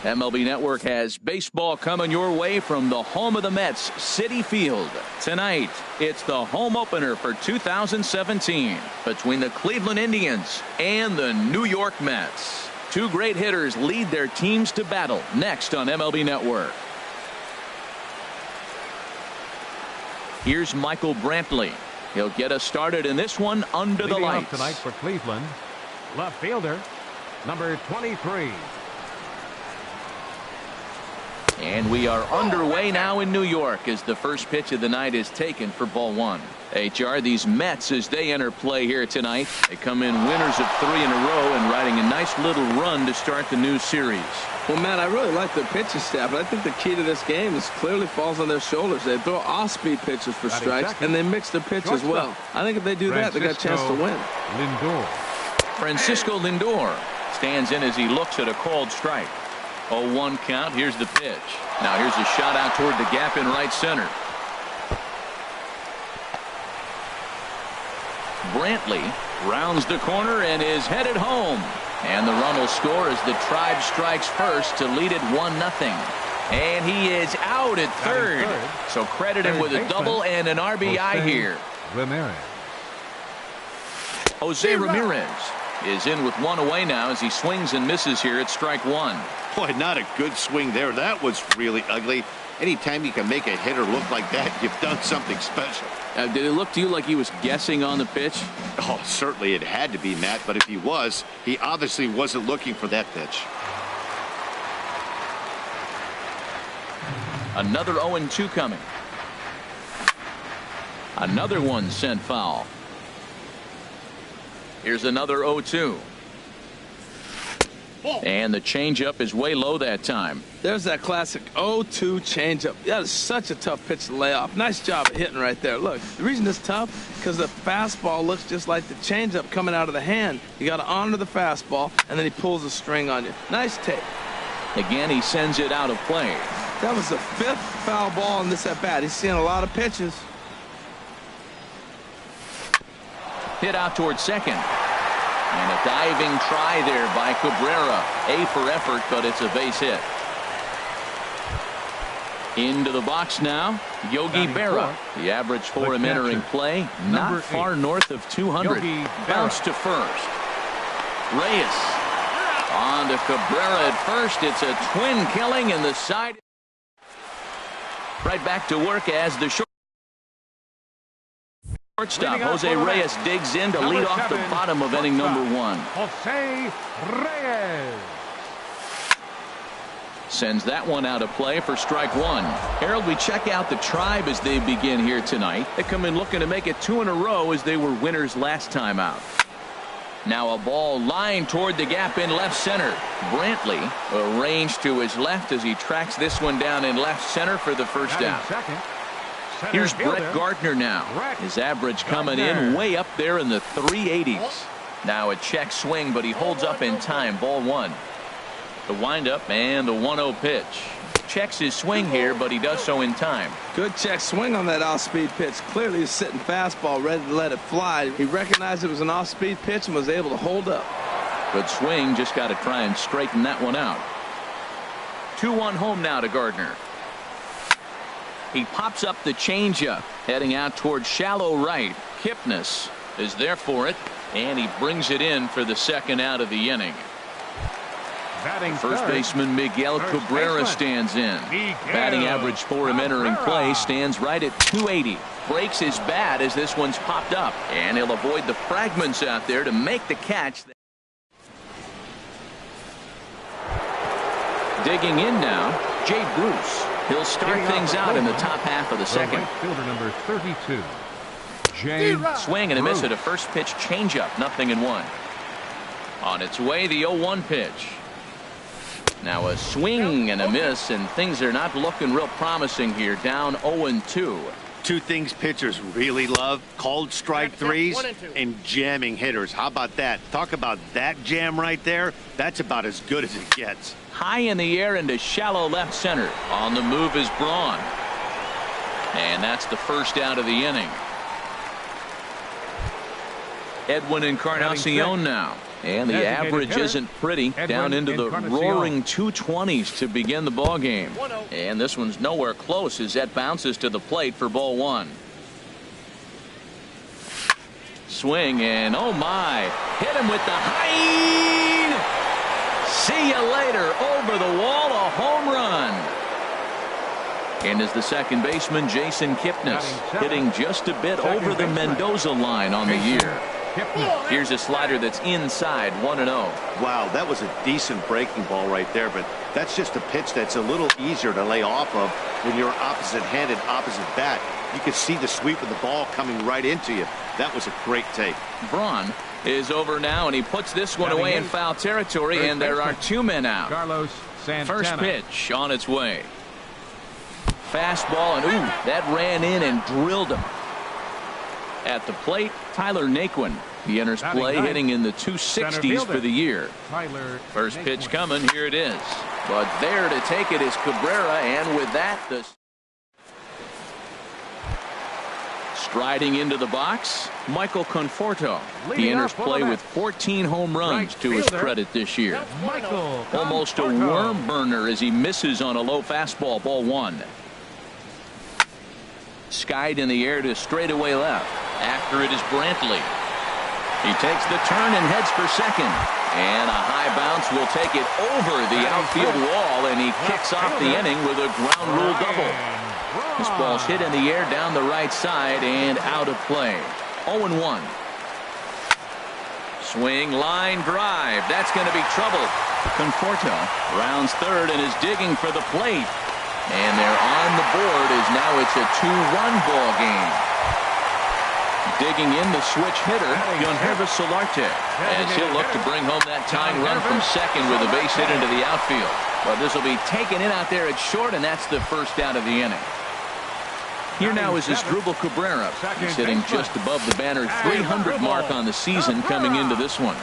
MLB Network has baseball coming your way from the home of the Mets, Citi Field. Tonight, it's the home opener for 2017 between the Cleveland Indians and the New York Mets. Two great hitters lead their teams to battle next on MLB Network. Here's Michael Brantley. He'll get us started in this one under the lights. Tonight for Cleveland, left fielder, number 23. And we are underway now in New York as the first pitch of the night is taken for ball one. HR, these Mets, as they enter play here tonight, they come in winners of 3 in a row and riding a nice little run to start the new series. Well, Matt, I really like their pitching staff, but I think the key to this game is clearly falls on their shoulders. They throw off-speed pitches for strikes, and they mix their pitch as well. I think if they do that, they got a chance to win. Francisco Lindor stands in as he looks at a called strike. 0-1 count. Here's the pitch. Now here's a shot out toward the gap in right center. Brantley rounds the corner and is headed home. And the run will score as the Tribe strikes first to lead it 1-0. And he is out at third. So credit him with a double and an RBI here. Jose Ramirez is in with one away now as he swings and misses here at strike one. Boy, not a good swing there. That was really ugly. Anytime you can make a hitter look like that, you've done something special. Did it look to you like he was guessing on the pitch? Oh, certainly it had to be, Matt, but if he was, he obviously wasn't looking for that pitch. Another 0-2 coming. Another one sent foul. Here's another 0-2. And the changeup is way low that time. There's that classic 0-2 changeup. That is such a tough pitch to lay off. Nice job of hitting right there. Look, the reason it's tough because the fastball looks just like the changeup coming out of the hand. You got to honor the fastball, and then he pulls the string on you. Nice take. Again, he sends it out of play. That was the 5th foul ball in this at bat. He's seeing a lot of pitches. Hit out towards second. And a diving try there by Cabrera. A for effort, but it's a base hit. Into the box now, Yogi Berra. The average for him entering play, not far north of 200. Bounce to first. Reyes on to Cabrera at first. It's a twin killing in the side. Right back to work as the shortstop Jose Reyes digs in to lead off the bottom of inning number 1. Jose Reyes sends that one out of play for strike 1. Harold, we check out the Tribe as they begin here tonight. They come in looking to make it 2 in a row as they were winners last time out. Now a ball lined toward the gap in left center. Brantley arranged to his left as he tracks this one down in left center for the first out. Here's Brett Gardner now. His average coming in way up there in the 380s. Now a check swing, but he holds up in time. Ball 1. The windup and the 1-0 pitch. Checks his swing here, but he does so in time. Good check swing on that off-speed pitch. Clearly he's sitting fastball, ready to let it fly. He recognized it was an off-speed pitch and was able to hold up. Good swing. Just got to try and straighten that one out. 2-1 home now to Gardner. He pops up the changeup, heading out towards shallow right. Kipnis is there for it, and he brings it in for the second out of the inning. First baseman Miguel Cabrera stands in. Batting average for him entering play stands right at 280. Breaks his bat as this one's popped up, and he'll avoid the fragments out there to make the catch. Digging in now, Jay Bruce. He'll start things out in the top half of the second. Fielder number 32. Jay swing and a miss at a first pitch changeup. 0-1. On its way, the 0-1 pitch. Now a swing and a miss, and things are not looking real promising here. Down 0-2. Two things pitchers really love: called strike threes and jamming hitters. How about that? Talk about that jam right there. That's about as good as it gets. High in the air into shallow left center. On the move is Braun. And that's the first out of the inning. Edwin Encarnacion now. And the average isn't pretty, down into the roaring 220s to begin the ball game. And this one's nowhere close as that bounces to the plate for ball one. Swing, and oh my, hit him with the high. See you later, over the wall, a home run. And as the second baseman, Jason Kipnis, hitting just a bit over the Mendoza line on the year. Here's a slider that's inside, 1-0. Wow, that was a decent breaking ball right there, but that's just a pitch that's a little easier to lay off of when you're opposite-handed, opposite bat. You can see the sweep of the ball coming right into you. That was a great take. Braun is over now, and he puts this one away in foul territory, and there are two men out. Carlos Santana. First pitch on its way. Fastball, and ooh, that ran in and drilled him. At the plate, Tyler Naquin. He enters play hitting in the 260s for the year. First pitch coming, here it is. But there to take it is Cabrera, and with that, the striding into the box, Michael Conforto. He enters play with 14 home runs to his credit this year. Almost a worm burner as he misses on a low fastball, ball one. Skied in the air to straightaway left. After it is Brantley. He takes the turn and heads for second. And a high bounce will take it over the outfield wall, and he kicks off the inning with a ground rule double. This ball's hit in the air down the right side and out of play. 0-1. Swing, line drive. That's going to be trouble. Conforto rounds third and is digging for the plate. And they're on the board as now it's a 2-1 ball game. Digging in the switch hitter, Yonhervis Solarte, as he'll look to bring home that tying run from second with a base hit into the outfield. But this will be taken in out there at short, and that's the first out of the inning. Here now is Asdrubal Cabrera. He's hitting just above the banner 300 mark on the season coming into this one.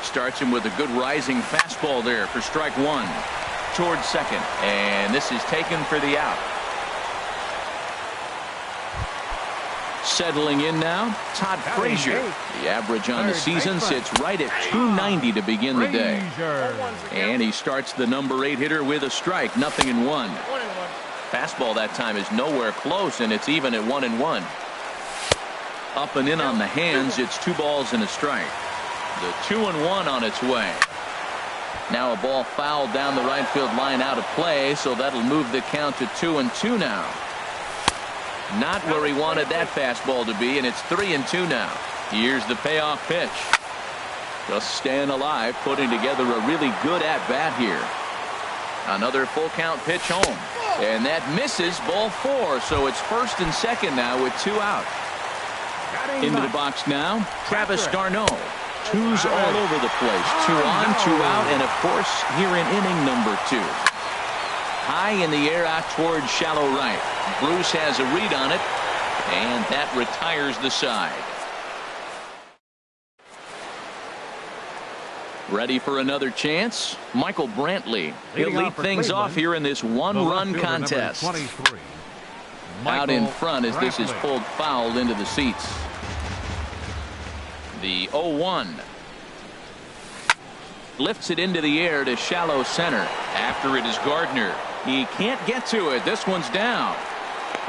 Starts him with a good rising fastball there for strike one. Towards second, and this is taken for the out. Settling in now, Todd Frazier. The average on the season sits right at 290 to begin the day. And he starts the number 8 hitter with a strike, 0-1. Fastball that time is nowhere close, and it's even at 1-1. Up and in on the hands, it's 2 balls and a strike. The 2-1 on its way. Now a ball fouled down the right field line out of play, so that'll move the count to 2-2 now. Not where he wanted that fastball to be, and it's 3-2 now. Here's the payoff pitch. Just staying alive, putting together a really good at-bat here. Another full count pitch home. And that misses, ball 4, so it's first and second now with 2 out. Into the box now, Travis d'Arnaud. 2s all over the place. 2 on, 2 out, and of course here in inning number 2. High in the air out towards shallow right. Bruce has a read on it, and that retires the side. Ready for another chance? Michael Brantley. He'll lead things off here in this one-run contest. Out in front as this is pulled foul into the seats. The 0-1. Lifts it into the air to shallow center. After it is Gardner. He can't get to it. This one's down.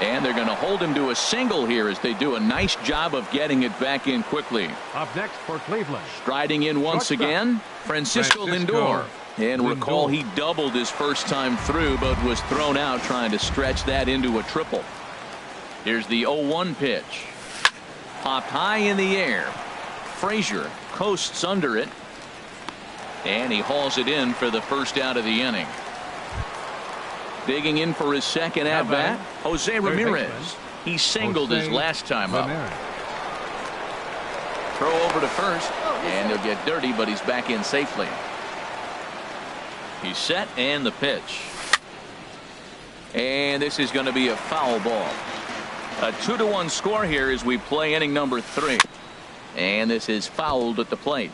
And they're going to hold him to a single here as they do a nice job of getting it back in quickly. Up next for Cleveland. Striding in once again, Francisco Lindor. And recall he doubled his first time through, but was thrown out trying to stretch that into a triple. Here's the 0-1 pitch. Popped high in the air. Frazier coasts under it. And he hauls it in for the first out of the inning. Digging in for his second at-bat, Jose Ramirez. He singled his last time up. Throw over to first, and he'll get dirty, but he's back in safely. He's set, and the pitch. And this is going to be a foul ball. A 2-1 score here as we play inning number 3. And this is fouled at the plate.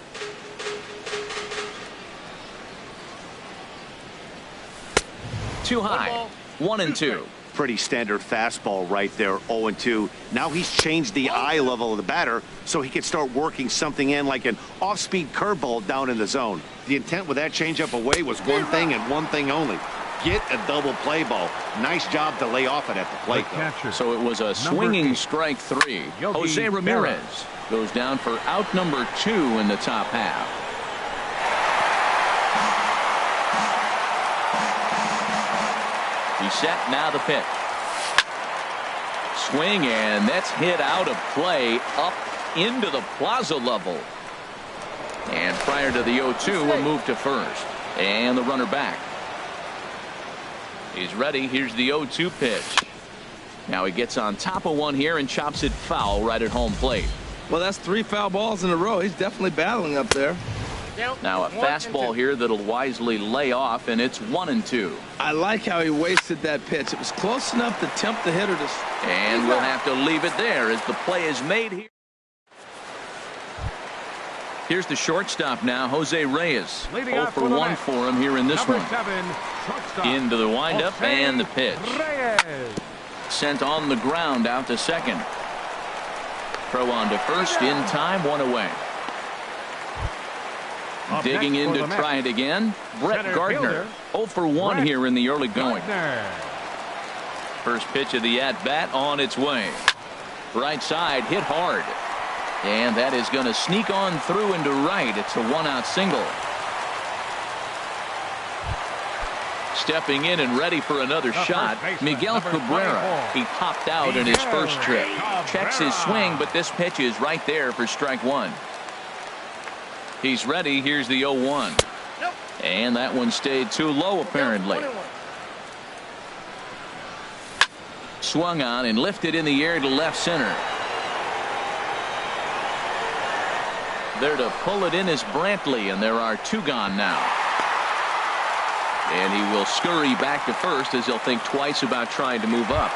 Too high. 1-2. Pretty standard fastball right there, 0-2. Now he's changed the eye level of the batter so he can start working something in like an off-speed curveball down in the zone. The intent with that changeup away was one thing and one thing only. Get a double play ball. Nice job to lay off it at the plate, though. So it was a swinging strike 3. Jose Ramirez goes down for out number 2 in the top half. He's set, now the pitch. Swing, and that's hit out of play up into the plaza level. And prior to the 0-2, we'll move to first. And the runner back. He's ready. Here's the 0-2 pitch. Now he gets on top of one here and chops it foul right at home plate. Well, that's 3 foul balls in a row. He's definitely battling up there. Now a fastball here that'll wisely lay off, and it's 1-2. I like how he wasted that pitch. It was close enough to tempt the hitter to... And we'll have to leave it there as the play is made here. Here's the shortstop now, Jose Reyes. 0 for 1 for him here in this one. Into the windup and the pitch. Sent on the ground out to second. Throw on to first in time, 1 away. Digging in to try it again. Brett Gardner. 0 for 1 here in the early going. First pitch of the at-bat on its way. Right side hit hard. And that is going to sneak on through into right. It's a 1-out single. Stepping in and ready for another shot, Miguel Cabrera. He popped out in his first trip. Checks his swing, but this pitch is right there for strike 1. He's ready. Here's the 0-1. And that one stayed too low, apparently. Swung on and lifted in the air to left center. There to pull it in is Brantley, and there are 2 gone now. And he will scurry back to first as he'll think twice about trying to move up.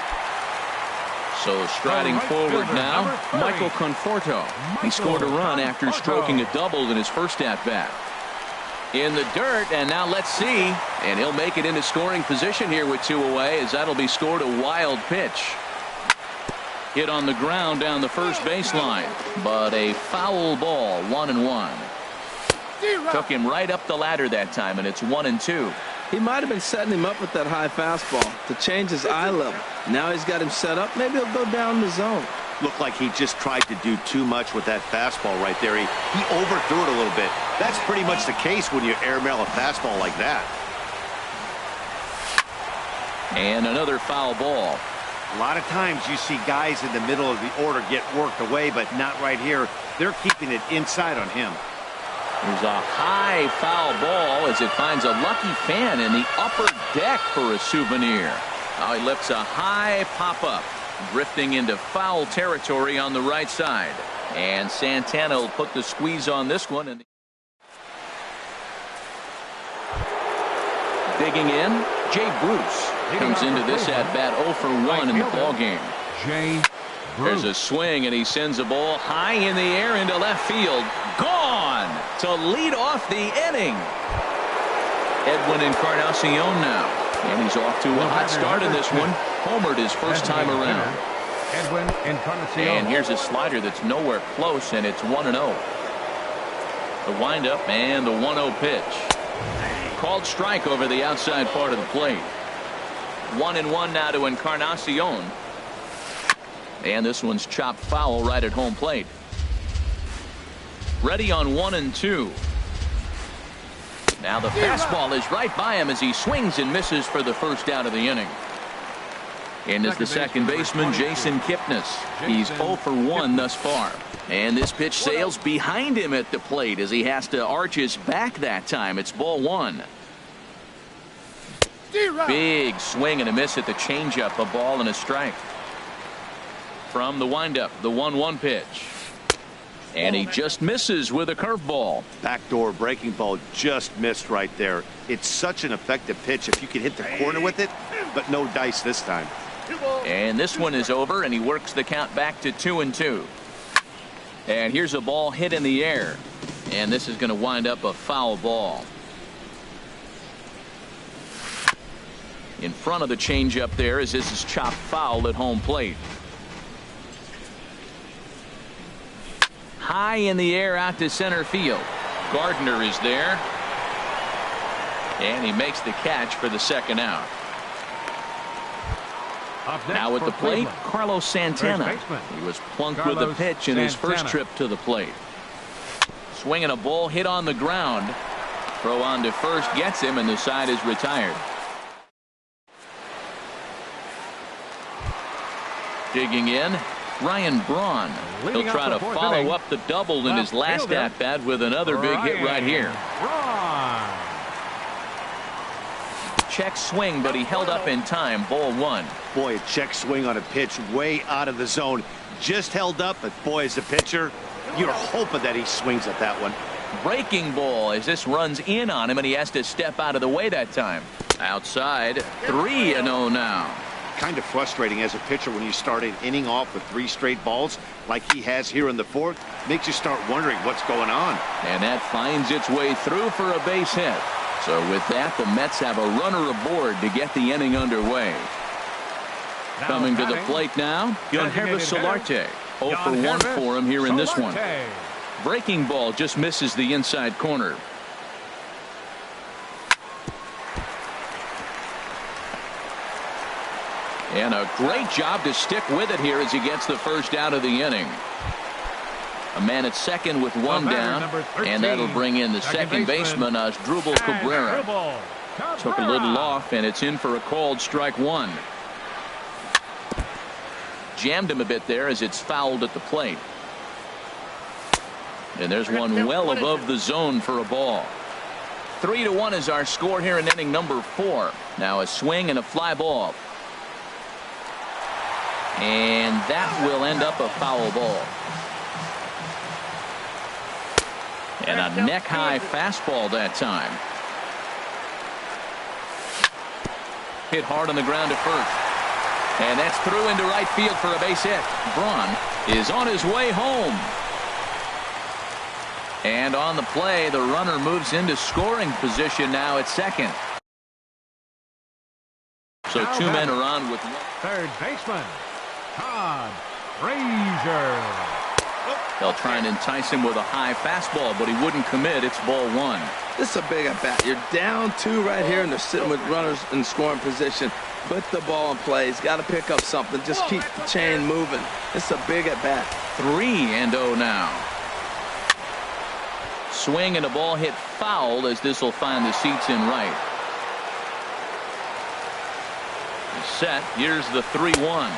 So striding forward now, Michael Conforto. He scored a run after stroking a double in his first at-bat. In the dirt, and now let's see. And he'll make it into scoring position here with 2 away, as that'll be scored a wild pitch. Hit on the ground down the first baseline, but a foul ball, 1-1. Took him right up the ladder that time, and it's 1-2. He might have been setting him up with that high fastball to change his eye level. Now he's got him set up. Maybe he'll go down the zone. Looked like he just tried to do too much with that fastball right there. He overthrew it a little bit. That's pretty much the case when you airmail a fastball like that. And another foul ball. A lot of times you see guys in the middle of the order get worked away, but not right here. They're keeping it inside on him. There's a high foul ball as it finds a lucky fan in the upper deck for a souvenir. Now he lifts a high pop-up, drifting into foul territory on the right side. And Santana will put the squeeze on this one. And digging in, Jay Bruce comes into this at-bat 0 for 1 in the ballgame. There's a swing, and he sends a ball high in the air into left field. Gone to lead off the inning. Edwin Encarnacion now. And he's off to a hot start in this one. Homered his first time around. Edwin Encarnacion. And here's a slider that's nowhere close, and it's 1-0. The windup and the 1-0 pitch. Called strike over the outside part of the plate. 1-1 now to Encarnacion. And this one's chopped foul right at home plate. Ready on 1-2. Now the fastball is right by him as he swings and misses for the first out of the inning. And is the second baseman, Jason Kipnis. He's 0 for 1 thus far. And this pitch sails behind him at the plate as he has to arch his back that time. It's ball 1. Big swing and a miss at the changeup. A ball and a strike. From the windup, the 1-1 pitch. And he just misses with a curveball. Backdoor breaking ball just missed right there. It's such an effective pitch if you can hit the corner with it, but no dice this time. And this one is over, and he works the count back to 2-2. And here's a ball hit in the air. And this is going to wind up a foul ball. in front of the changeup there as this is chopped foul at home plate. High in the air out to center field. Gardner is there. And he makes the catch for the second out. Now at the plate, Carlos Santana. He was plunked with the pitch in his first trip to the plate. Swinging a ball hit on the ground. Throw on to first gets him, and the side is retired. Digging in, Ryan Braun. He'll try to follow up the double in his last at-bat with another big hit right here. Check swing, but he held up in time. Ball one. Boy, a check swing on a pitch way out of the zone. Just held up, but boy, as a pitcher, you're hoping that he swings at that one. Breaking ball as this runs in on him, and he has to step out of the way that time. Outside, 3-0 now. Kind of frustrating as a pitcher when you start an inning off with 3 straight balls like he has here in the 4th. Makes you start wondering what's going on. And that finds its way through for a base hit. So with that, the Mets have a runner aboard to get the inning underway. Coming to the plate now, Yangervis Solarte. 0 for 1 for him here in this one. Breaking ball just misses the inside corner. And a great job to stick with it here as he gets the first out of the inning. A man at second with one down, and that'll bring in the second baseman, Asdrubal Cabrera. Took a little off, and it's in for a called strike one. Jammed him a bit there as it's fouled at the plate. And there's one well above the zone for a ball. 3-1 is our score here in inning number 4. Now a swing and a fly ball. And that will end up a foul ball. And a neck-high fastball that time. Hit hard on the ground to first. And that's through into right field for a base hit. Braun is on his way home. And on the play, the runner moves into scoring position now at second. So now 2 men are on with third baseman, Todd Frazier. They'll try and entice him with a high fastball, but he wouldn't commit. It's ball 1. This is a big at bat. You're down 2 right here, and they're sitting with runners in scoring position. Put the ball in play. He's got to pick up something. Just keep the chain moving. It's a big at bat. 3-0 now. Swing and a ball hit foul as this will find the seats in right. Set. Here's the 3-1.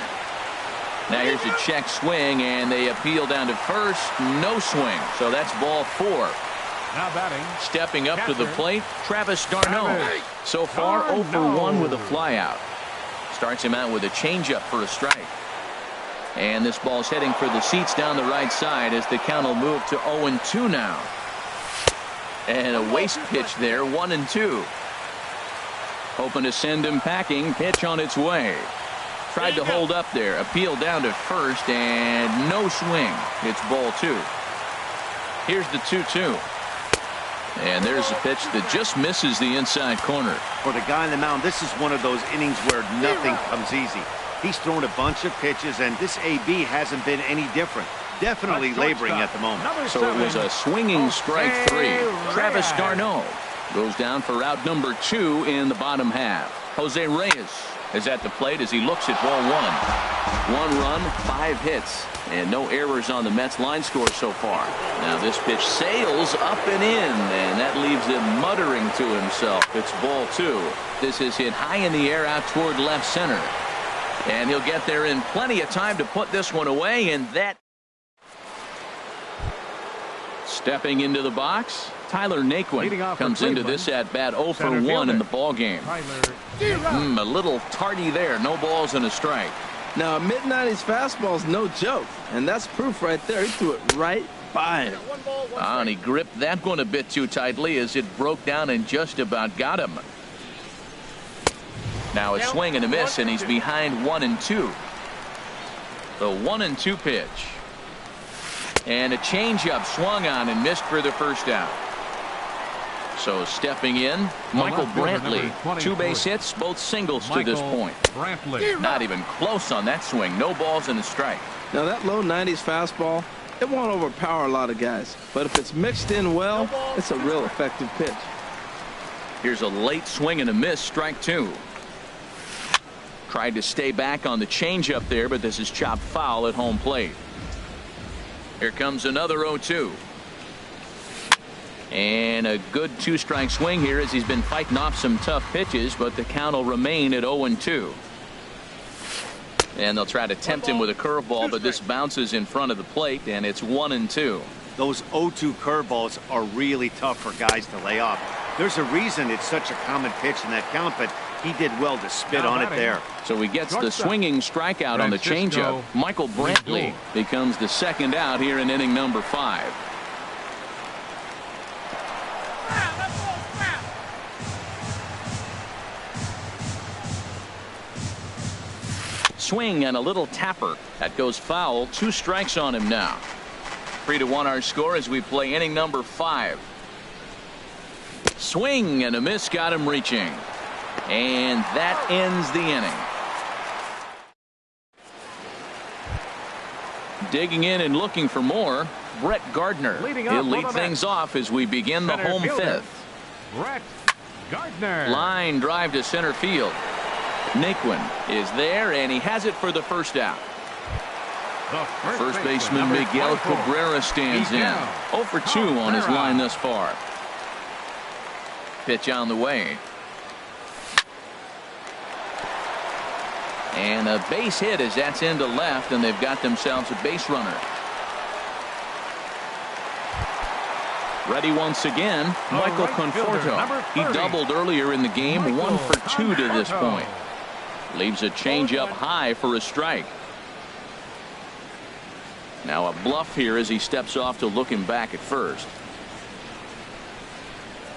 Now here's a check swing, and they appeal down to first. No swing. So that's ball 4. Now batting. Stepping up to the plate, Travis d'Arnaud. So far 0 for 1 with a flyout. Starts him out with a changeup for a strike. And this ball's heading for the seats down the right side as the count will move to 0-2 now. And a waste pitch there, 1-2. Hoping to send him packing. Pitch on its way. Tried to hold up there. Appeal down to first, and no swing. It's ball 2. Here's the 2-2. And there's a pitch that just misses the inside corner. For the guy on the mound, this is one of those innings where nothing comes easy. He's thrown a bunch of pitches, and this AB hasn't been any different. Definitely laboring at the moment. So it was a swinging strike 3. Travis d'Arnaud goes down for out number 2 in the bottom half. Jose Reyes is at the plate as he looks at ball 1. 1 run, 5 hits, and no errors on the Mets line score so far. Now this pitch sails up and in, and that leaves him muttering to himself. It's ball 2. This is hit high in the air out toward left center. And he'll get there in plenty of time to put this one away, and that. Stepping into the box, Tyler Naquin comes into this at bat 0 for 1 in the ball game. A little tardy there. No balls and a strike. Now a mid-90s fastball is no joke, and that's proof right there. He threw it right by him. And he gripped that one a bit too tightly as it broke down and just about got him. Now a swing and a miss, and he's behind 1-2. The 1-2 pitch. And a changeup swung on and missed for the first out. So stepping in, Michael Brantley. 2 base hits, both singles to this point. Not even close on that swing. No balls and a strike. Now that low 90s fastball, it won't overpower a lot of guys. But if it's mixed in well, it's a real effective pitch. Here's a late swing and a miss, strike 2. Tried to stay back on the changeup there, but this is chopped foul at home plate. Here comes another 0-2. And a good 2-strike swing here as he's been fighting off some tough pitches, but the count will remain at 0-2. And they'll try to tempt him with a curveball, but this bounces in front of the plate, and it's 1-2. Those 0-2 curveballs are really tough for guys to lay off. There's a reason it's such a common pitch in that count, but he did well to spit on it there. So he gets the swinging strikeout on the changeup. Michael Brantley becomes the second out here in inning number 5. Swing and a little tapper. That goes foul. 2 strikes on him now. 3-1 our score as we play inning number 5. Swing and a miss got him reaching. And that ends the inning. Digging in and looking for more, Brett Gardner. He'll lead things off as we begin the home 5th. Brett Gardner. Line drive to center field. Naquin is there, and he has it for the first out. First baseman Miguel Cabrera stands in. 0 for 2 on his line thus far. Pitch on the way. And a base hit as that's into left, and they've got themselves a base runner. Ready once again, Michael Conforto. He doubled earlier in the game, 1 for 2 to this point. Leaves a changeup high for a strike. Now a bluff here as he steps off to look him back at first.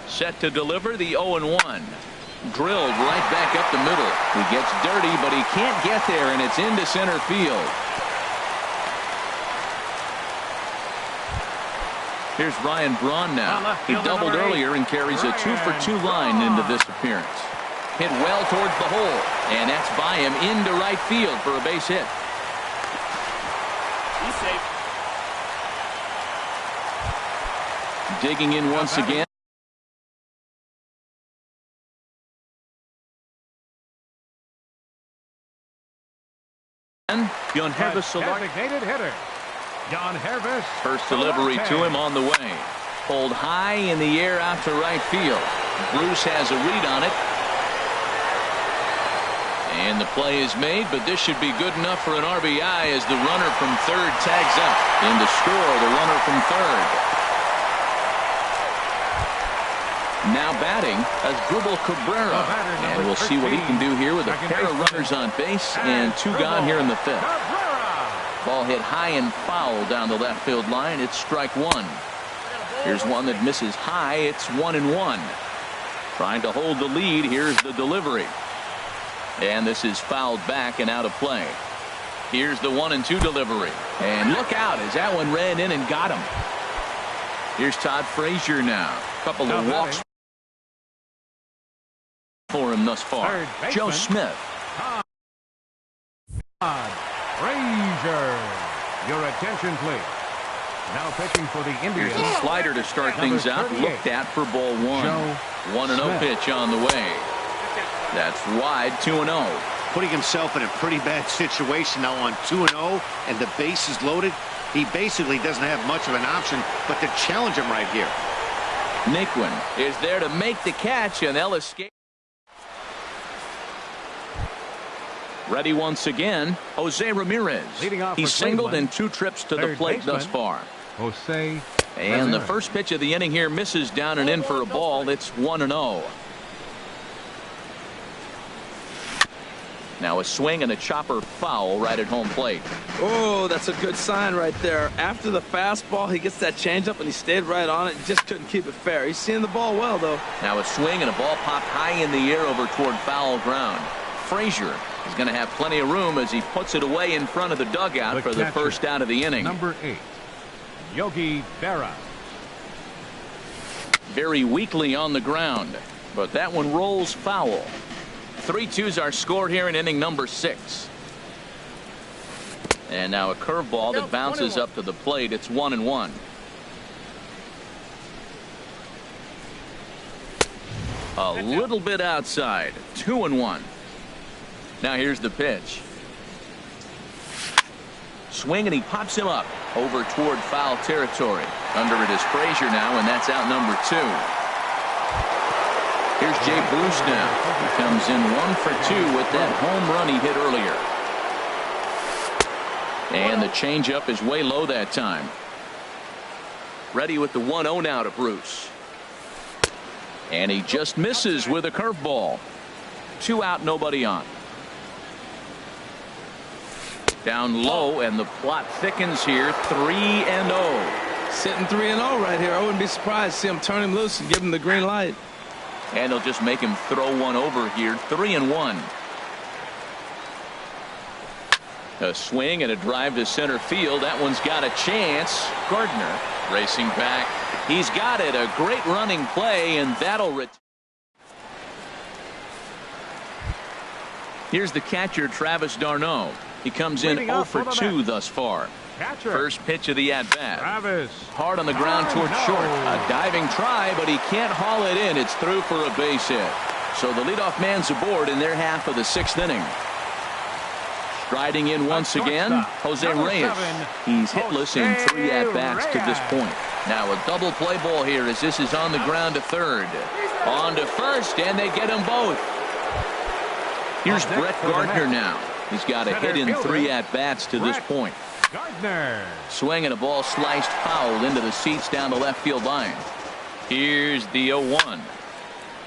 Set to deliver the 0-1. Drilled right back up the middle. He gets dirty, but he can't get there, and it's into center field. Here's Ryan Braun now. He doubled earlier and carries a 2 for 2 line into this appearance. Hit well towards the hole, and that's by him into right field for a base hit. He's safe. Digging in once again. Jon Hervis, designated hitter. Jon Hervis. First delivery to him on the way. Pulled high in the air out to right field. Bruce has a read on it. And the play is made, but this should be good enough for an RBI as the runner from third tags up. In to score, the runner from third. Now batting as Asdrubal Cabrera. And we'll see what he can do here with a pair of runners on base and 2 gone here in the 5th. Ball hit high and foul down the left field line. It's strike 1. Here's one that misses high. It's 1-1. Trying to hold the lead. Here's the delivery. And this is fouled back and out of play. Here's the 1-2 delivery. And look out as that one ran in and got him. Here's Todd Frazier now. A couple of walks for him thus far. Joe Smith. Todd Frazier. Your attention, please. Now pitching for the Indians. Here's the slider to start things out. Looked at for ball 1. 1-0 pitch on the way. That's wide, 2-0. Putting himself in a pretty bad situation now on 2-0, and the base is loaded. He basically doesn't have much of an option but to challenge him right here. Naquin is there to make the catch, and they'll escape. Ready once again, Jose Ramirez. He's singled in 2 trips to the plate thus far. Jose. And the first pitch of the inning here misses down and in for a ball. It's 1-0. Now a swing and a chopper foul right at home plate. Oh, that's a good sign right there. After the fastball, he gets that changeup, and he stayed right on it. Just couldn't keep it fair. He's seeing the ball well, though. Now a swing and a ball popped high in the air over toward foul ground. Frazier is going to have plenty of room as he puts it away in front of the dugout for the first out of the inning. Number 8, Yogi Berra. very weakly on the ground, but that one rolls foul. 3-2s are scored here in inning number 6. And now a curveball that bounces up to the plate. It's 1-1. A little bit outside. 2-1. Now here's the pitch. Swing, and he pops him up over toward foul territory. Under it is Frazier now, and that's out number 2. Here's Jay Bruce now. He comes in 1 for 2 with that home run he hit earlier. And the changeup is way low that time. Ready with the 1-0 now to Bruce. And he just misses with a curveball. 2 out, nobody on. Down low, and the plot thickens here. 3-0. Sitting 3-0 right here. I wouldn't be surprised to see him turn him loose and give him the green light. And they'll just make him throw one over here. 3-1. A swing and a drive to center field. That one's got a chance. Gardner racing back. He's got it. A great running play, and that'll return. Here's the catcher, Travis d'Arnaud. He comes in 0 for 2 thus far. First pitch of the at-bat. Hard on the ground towards short. A diving try, but he can't haul it in. It's through for a base hit. So the leadoff man's aboard in their half of the 6th inning. Striding in once again, Jose Reyes. He's hitless in 3 at-bats to this point. Now a double play ball here as this is on the ground to third. On to first, and they get them both. Here's Brett Gardner now. He's got a hit in 3 at-bats to this point. Swing and a ball sliced foul into the seats down the left field line. Here's the 0-1.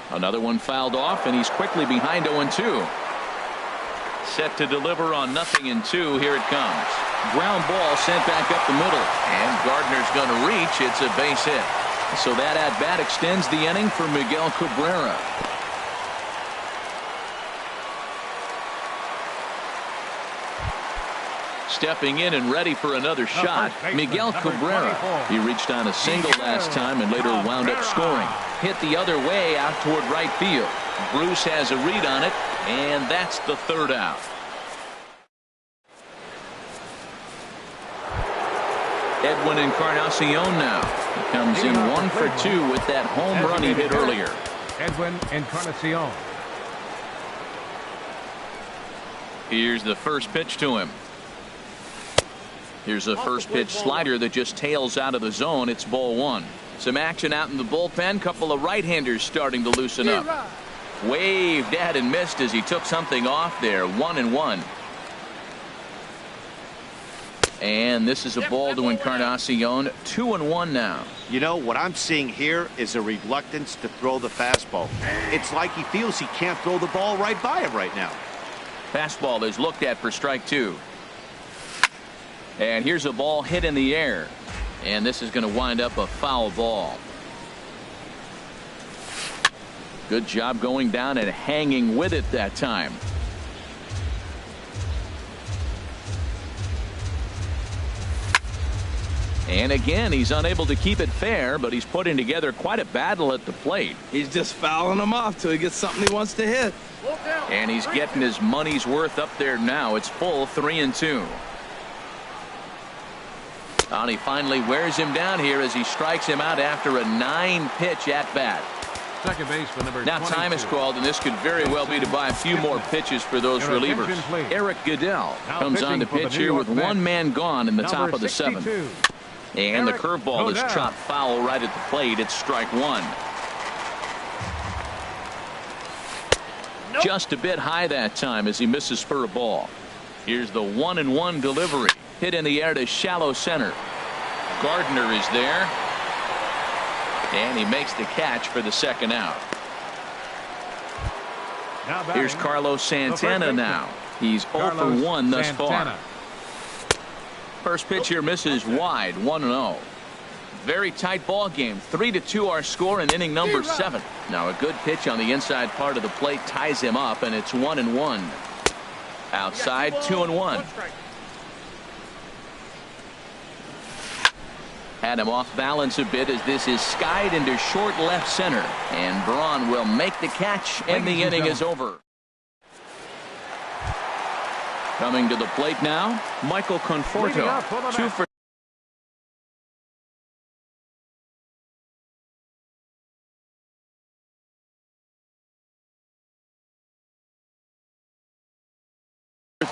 Another one fouled off, and he's quickly behind 0-2. Set to deliver on 0-2. Here it comes. Ground ball sent back up the middle, and Gardner's going to reach. It's a base hit. So that at-bat extends the inning for Miguel Cabrera. Stepping in and ready for another shot, Miguel Cabrera. He reached on a single last time and later wound up scoring. Hit the other way out toward right field. Bruce has a read on it, and that's the 3rd out. Edwin Encarnacion now. He comes in 1 for 2 with that home run he hit earlier. Edwin Encarnacion. Here's the first pitch to him. Here's a first pitch slider that just tails out of the zone. It's ball 1. Some action out in the bullpen. Couple of right-handers starting to loosen up. Waved at and missed as he took something off there. 1-1. And this is a ball to Encarnacion. 2-1 now. You know, what I'm seeing here is a reluctance to throw the fastball. It's like he feels he can't throw the ball right by him right now. Fastball is looked at for strike 2. And here's a ball hit in the air. And this is going to wind up a foul ball. Good job going down and hanging with it that time. And again, he's unable to keep it fair, but he's putting together quite a battle at the plate. He's just fouling them off till he gets something he wants to hit. And he's getting his money's worth up there now. It's full 3-2. And he finally wears him down here as he strikes him out after a 9-pitch at-bat. Second base for number now 22. time is called, and this could very well be to buy a few more pitches for those relievers. Eric Goodell comes on to pitch here with one man gone in the top of the 7th. And the curveball is chopped foul right at the plate. It's strike 1. Just a bit high that time as he misses for a ball. Here's the 1-1 delivery. Hit in the air to shallow center. Gardner is there. And he makes the catch for the 2nd out. Here's Carlos Santana now. He's 0 for 1 thus far. First pitch here misses wide. 1-0. Very tight ball game. 3-2 our score in inning number 7. Now a good pitch on the inside part of the plate ties him up, and it's 1-1. Outside 2-1. Had him off balance a bit as this is skied into short left center. And Braun will make the catch, and the inning is over. Coming to the plate now, Michael Conforto. 2 for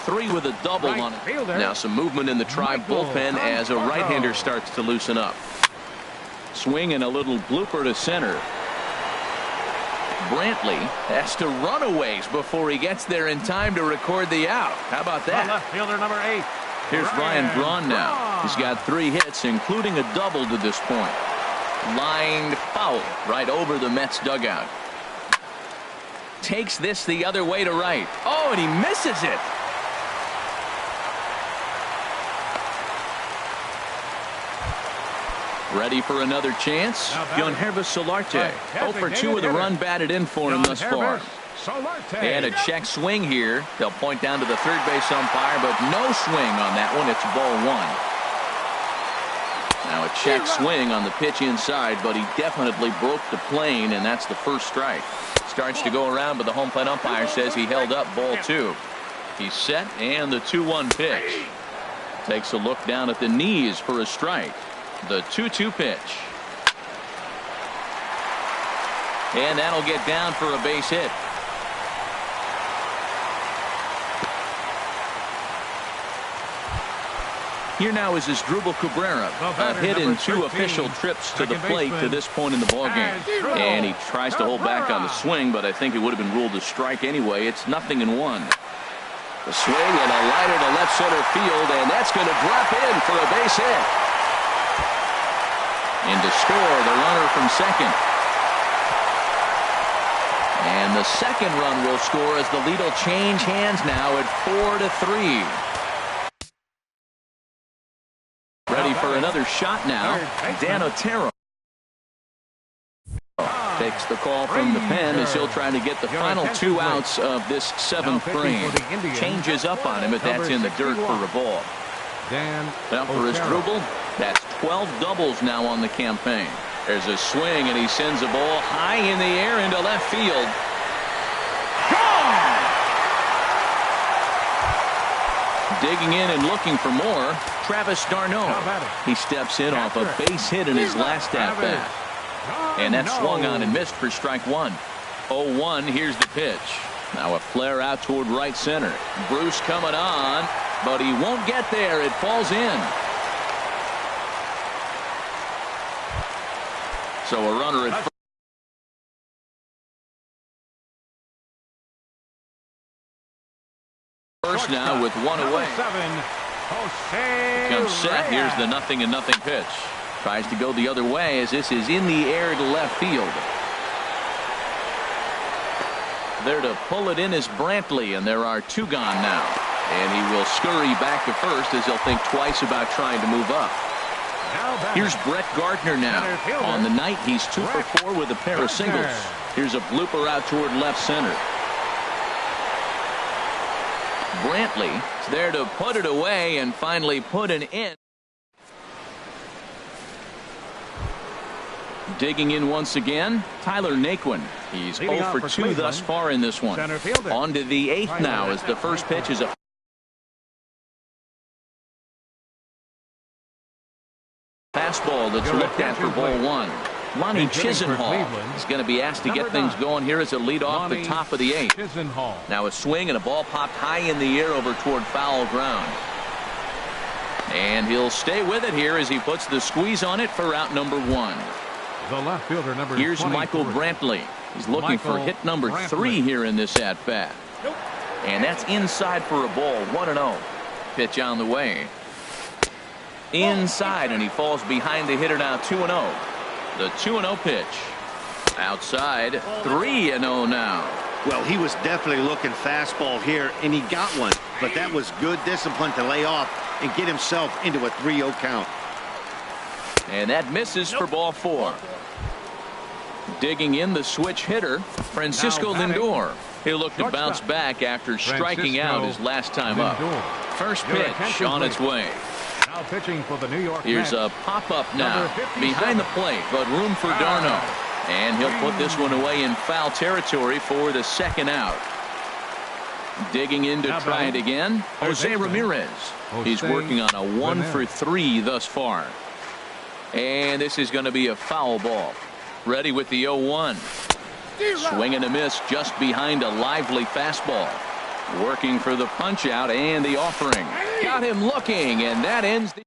three with a double on it. Now some movement in the Tribe bullpen as a right-hander starts to loosen up. Swing and a little blooper to center. Brantley has to run a ways before he gets there in time to record the out. How about that? Left fielder number 8. Here's Ryan Braun now. He's got 3 hits, including a double to this point. Lined foul right over the Mets dugout. Takes this the other way to right. Oh, and he misses it. Ready for another chance? Yonhervis Solarte. 0 for 2 with a run batted in for him thus far. And a check swing here. They'll point down to the third base umpire, but no swing on that one. It's ball 1. Now a check swing on the pitch inside, but he definitely broke the plane, and that's the first strike. Starts to go around, but the home plate umpire says he held up ball 2. He's set, and the 2-1 pitch. Takes a look down at the knees for a strike. The 2-2 pitch. And that'll get down for a base hit. Here now is Asdrubal Cabrera. A hit in 2 official trips to the plate to this point in the ballgame. And he tries to hold back on the swing, but I think it would have been ruled a strike anyway. It's 0-1. The swing and a liner to left center field, and that's going to drop in for a base hit. In to score the runner from second. And the second run will score as the lead will change hands now at 4-3. Ready for another shot now. Dan Otero takes the call from the pen as he'll try to get the final 2 outs of this 7th frame. Changes up on him, but that's in the dirt for a ball. Now for Asdrubal, that's 12 doubles now on the campaign. There's a swing, and he sends a ball high in the air into left field. Gone! Digging in and looking for more, Travis d'Arnaud. He steps in off a base hit in his last at-bat. And that swung on and missed for strike 1. 0-1, here's the pitch. Now a flare out toward right center. Bruce coming on, but he won't get there. It falls in. So a runner at first now with 1 away. Comes set. Here's the 0-0 pitch. Tries to go the other way as this is in the air to left field. There to pull it in is Brantley, and there are 2 gone now. And he will scurry back to first as he'll think twice about trying to move up. Here's Brett Gardner now. On the night, he's 2 for 4 with a pair of singles. Here's a blooper out toward left center. Brantley is there to put it away and finally put an end. Digging in once again, Tyler Naquin. He's 0 for 2 thus far in this one. On to the 8th now as the first pitch is a fastball that's looked at for ball 1. Lonnie Chisenhall is going to be asked to get things going here as a lead off the top of the 8th. Now a swing and a ball popped high in the air over toward foul ground. And he'll stay with it here as he puts the squeeze on it for out number 1. The left fielder number Here's 23. Michael Brantley. He's looking for hit number 3 here in this at bat. And that's inside for a ball. 1-0. Pitch on the way. Inside, and he falls behind the hitter now. 2-0. The 2-0 pitch. Outside. 3-0 now. Well, he was definitely looking fastball here, and he got one. But that was good discipline to lay off and get himself into a 3-0 count. And that misses for ball 4. Digging in the switch hitter, Francisco Lindor. He'll look to bounce back after striking out his last time up. First pitch on its way. Now pitching for the New York Here's Mets. a pop-up now behind the plate, but room for Darno. And he'll put this one away in foul territory for the second out. Digging in to try it again, Jose Ramirez. He's working on a 1-for-3 thus far. And this is going to be a foul ball. Ready with the 0-1. Swing and a miss just behind a lively fastball. Working for the punch out and the offering. Got him looking, and that ends the.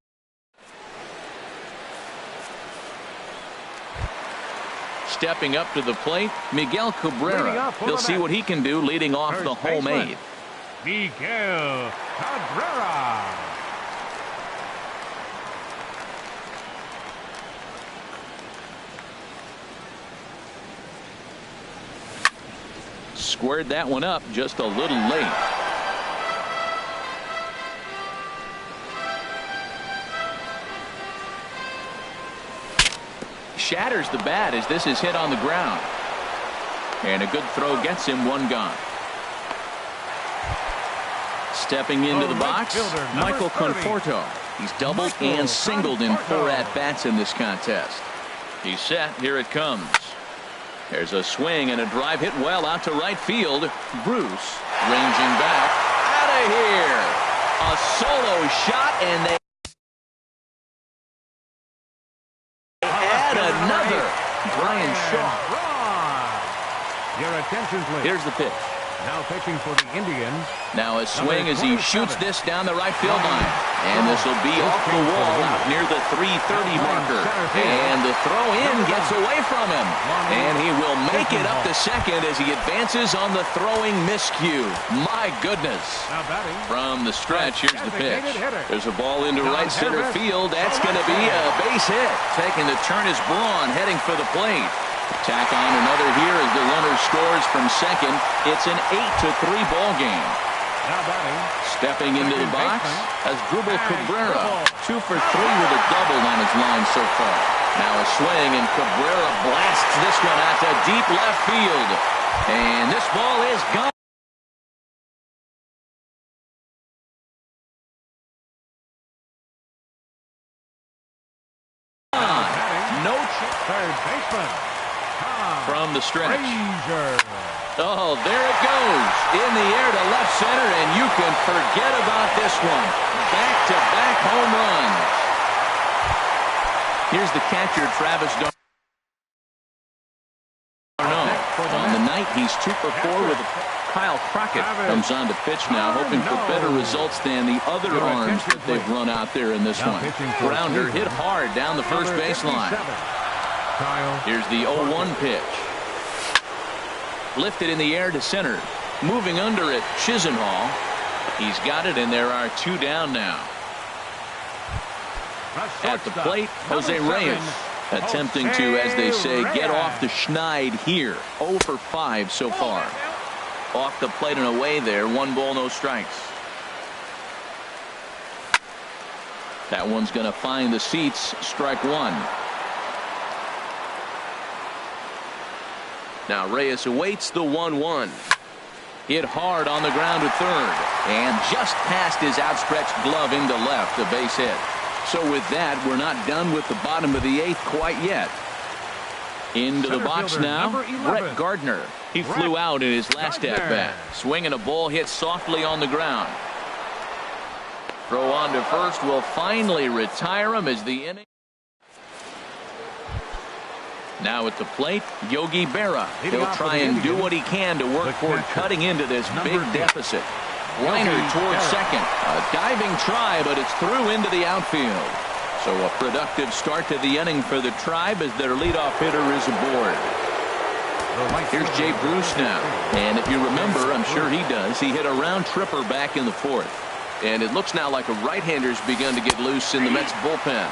Stepping up to the plate, Miguel Cabrera. He'll see what he can do leading off the home eighth. Miguel Cabrera. Squared that one up just a little late. Shatters the bat as this is hit on the ground. And a good throw gets him one gone. Stepping into the box, Michael Conforto. He's doubled and singled in 4 at-bats in this contest. He's set. Here it comes. There's a swing and a drive hit well out to right field. Bruce ranging back. Out of here. A solo shot, and they add another. Brian Shaw. Your attention, please. Here's the pitch. Now pitching for the Indians. Now a swing as he shoots this down the right field line. And this will be off the wall out near the 330 marker. And the throw in gets away from him. And he will make it up to second as he advances on the throwing miscue. My goodness. From the stretch, here's the pitch. There's a ball into right center field. That's going to be a base hit. Taking the turn is Braun heading for the plate. Tack on another here as the runner scores from second. It's an 8-3 ball game. Stepping into the box as Dribble Cabrera. 2 for 3 with a double on his line so far. Now a swing, and Cabrera blasts this one out to deep left field. And this ball is gone. No third baseman. From the stretch. Oh, there it goes. In the air to left center, and you can forget about this one. Back-to-back home runs. Here's the catcher, Travis Darno. On the night, he's 2 for 4 with Kyle Crockett. Comes on to pitch now, hoping for better results than the other arms that they've run out there in this one. Grounder hit hard down the first baseline. Here's the 0-1 pitch. Lifted in the air to center. Moving under it, Chisenhall. He's got it, and there are 2 down now. At the plate, Jose Reyes. Attempting to, as they say, get off the schneid here. 0 for 5 so far. Off the plate and away there. 1 ball, no strikes. That one's going to find the seats. Strike 1. Now Reyes awaits the 1-1. Hit hard on the ground to third. And just past his outstretched glove into left. A base hit. So with that, we're not done with the bottom of the 8th quite yet. Into the box now, Brett Gardner. He flew out in his last at-bat. Swinging a ball hit softly on the ground. Throw on to first will finally retire him as the inning. Now at the plate, Yogi Berra. He'll try and do what he can to work toward cutting into this big deficit. Liner towards second. A diving try, but it's through into the outfield. So a productive start to the inning for the Tribe as their leadoff hitter is aboard. Here's Jay Bruce now. And if you remember, I'm sure he does, he hit a round tripper back in the 4th. And it looks now like a right-hander's begun to get loose in the Mets bullpen.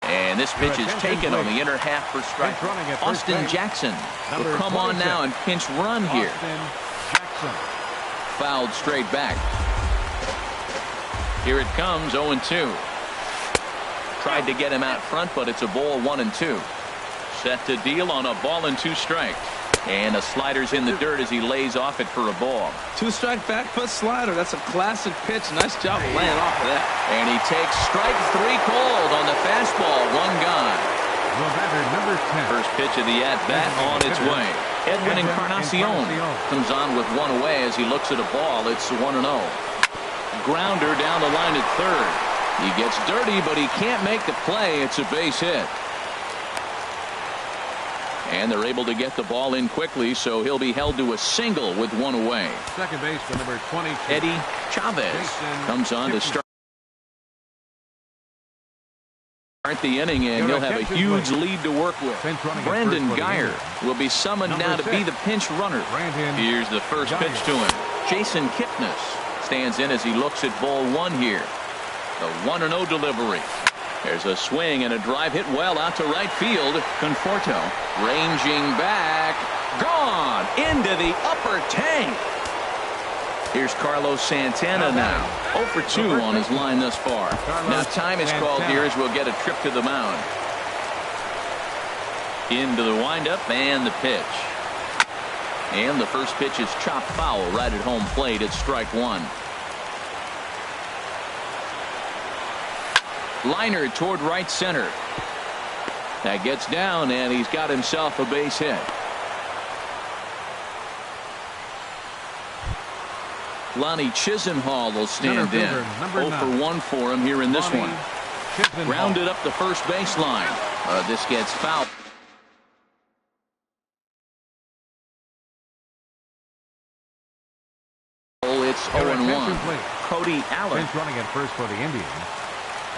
And this pitch is taken on the inner half for strike. Austin Jackson will come on now and pinch run here. Fouled straight back. Here it comes, 0-2. Tried to get him out front, but it's a ball, 1-2. Set to deal on a ball and 2 strikes. And the slider's in the dirt as he lays off it for a ball. 2-strike back foot slider. That's a classic pitch. Nice job of laying off of that. And he takes strike 3 called on the fastball. 1 gone. The batter, number 10. First pitch of the at-bat on its way. Edwin Encarnacion comes on with 1 away as he looks at a ball. It's 1-0. Grounder down the line at third. He gets dirty, but he can't make the play. It's a base hit. And they're able to get the ball in quickly, so he'll be held to a single with 1 away. Second base for number 22. Eddie Chavez comes on to start the inning, and he'll have a huge lead to work with. Brandon Geyer will be summoned now to be the pinch runner. Here's the first pitch to him. Jason Kipnis stands in as he looks at ball 1 here. The 1-0 delivery. There's a swing and a drive hit well out to right field. Conforto ranging back. Gone into the upper tank. Here's Carlos Santana now. 0 for 2 on his line thus far. Now time is called here as we'll get a trip to the mound. Into the windup and the pitch. And the first pitch is chopped foul right at home plate. It's strike 1. Liner toward right center. That gets down, and he's got himself a base hit. Lonnie Chisenhall will stand in. 0 for 1 for him here in this one. Grounded up the first baseline. This gets fouled. It's 0-1. Cody Allen. Running at first for the Indians.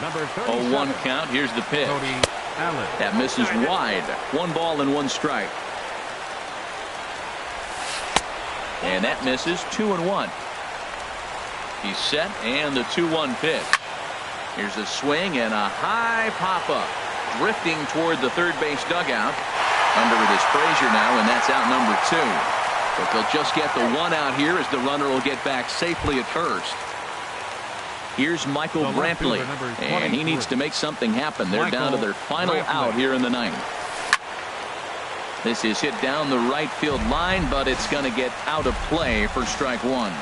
Number 0-1 count. Here's the pitch. That misses wide. 1 ball and 1 strike. And that misses. 2-1. He's set, and the 2-1 pitch. Here's a swing and a high pop-up. Drifting toward the third base dugout. Under it is Frazier now, and that's out number 2. But they'll just get the 1 out here as the runner will get back safely at first. Here's Michael Brantley, and he needs to make something happen. They're down to their final out here in the 9th. This is hit down the right field line, but it's going to get out of play for strike 1.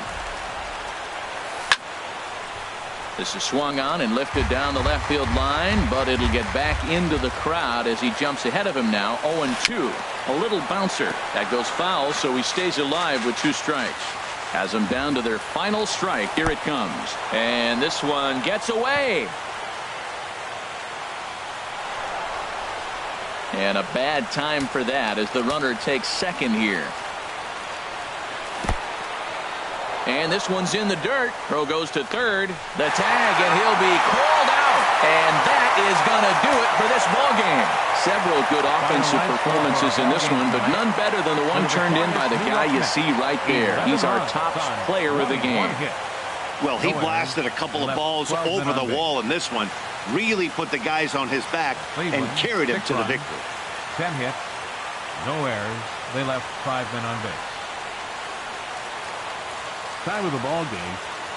This is swung on and lifted down the left field line, but it'll get back into the crowd as he jumps ahead of him now. 0-2. A little bouncer. That goes foul, so he stays alive with 2 strikes. Has them down to their final strike. Here it comes. And this one gets away. And a bad time for that as the runner takes second here. And this one's in the dirt. Throw goes to third. The tag, and he'll be called out. And that is going to do it for this ballgame. Several good offensive performances in this one, but none better than the one turned in by the guy you see right there. He's our top player of the game. Well, he blasted a couple of balls over the wall in this one. Really put the guys on his back and carried him to the victory. 10 hits, no errors. They left 5 men on base. Time of the ball game,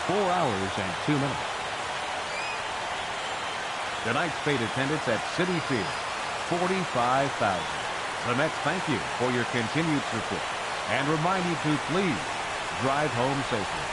4 hours and 2 minutes. Tonight's paid attendance at Citi Field, 45,000. The Mets thank you for your continued support and remind you to please drive home safely.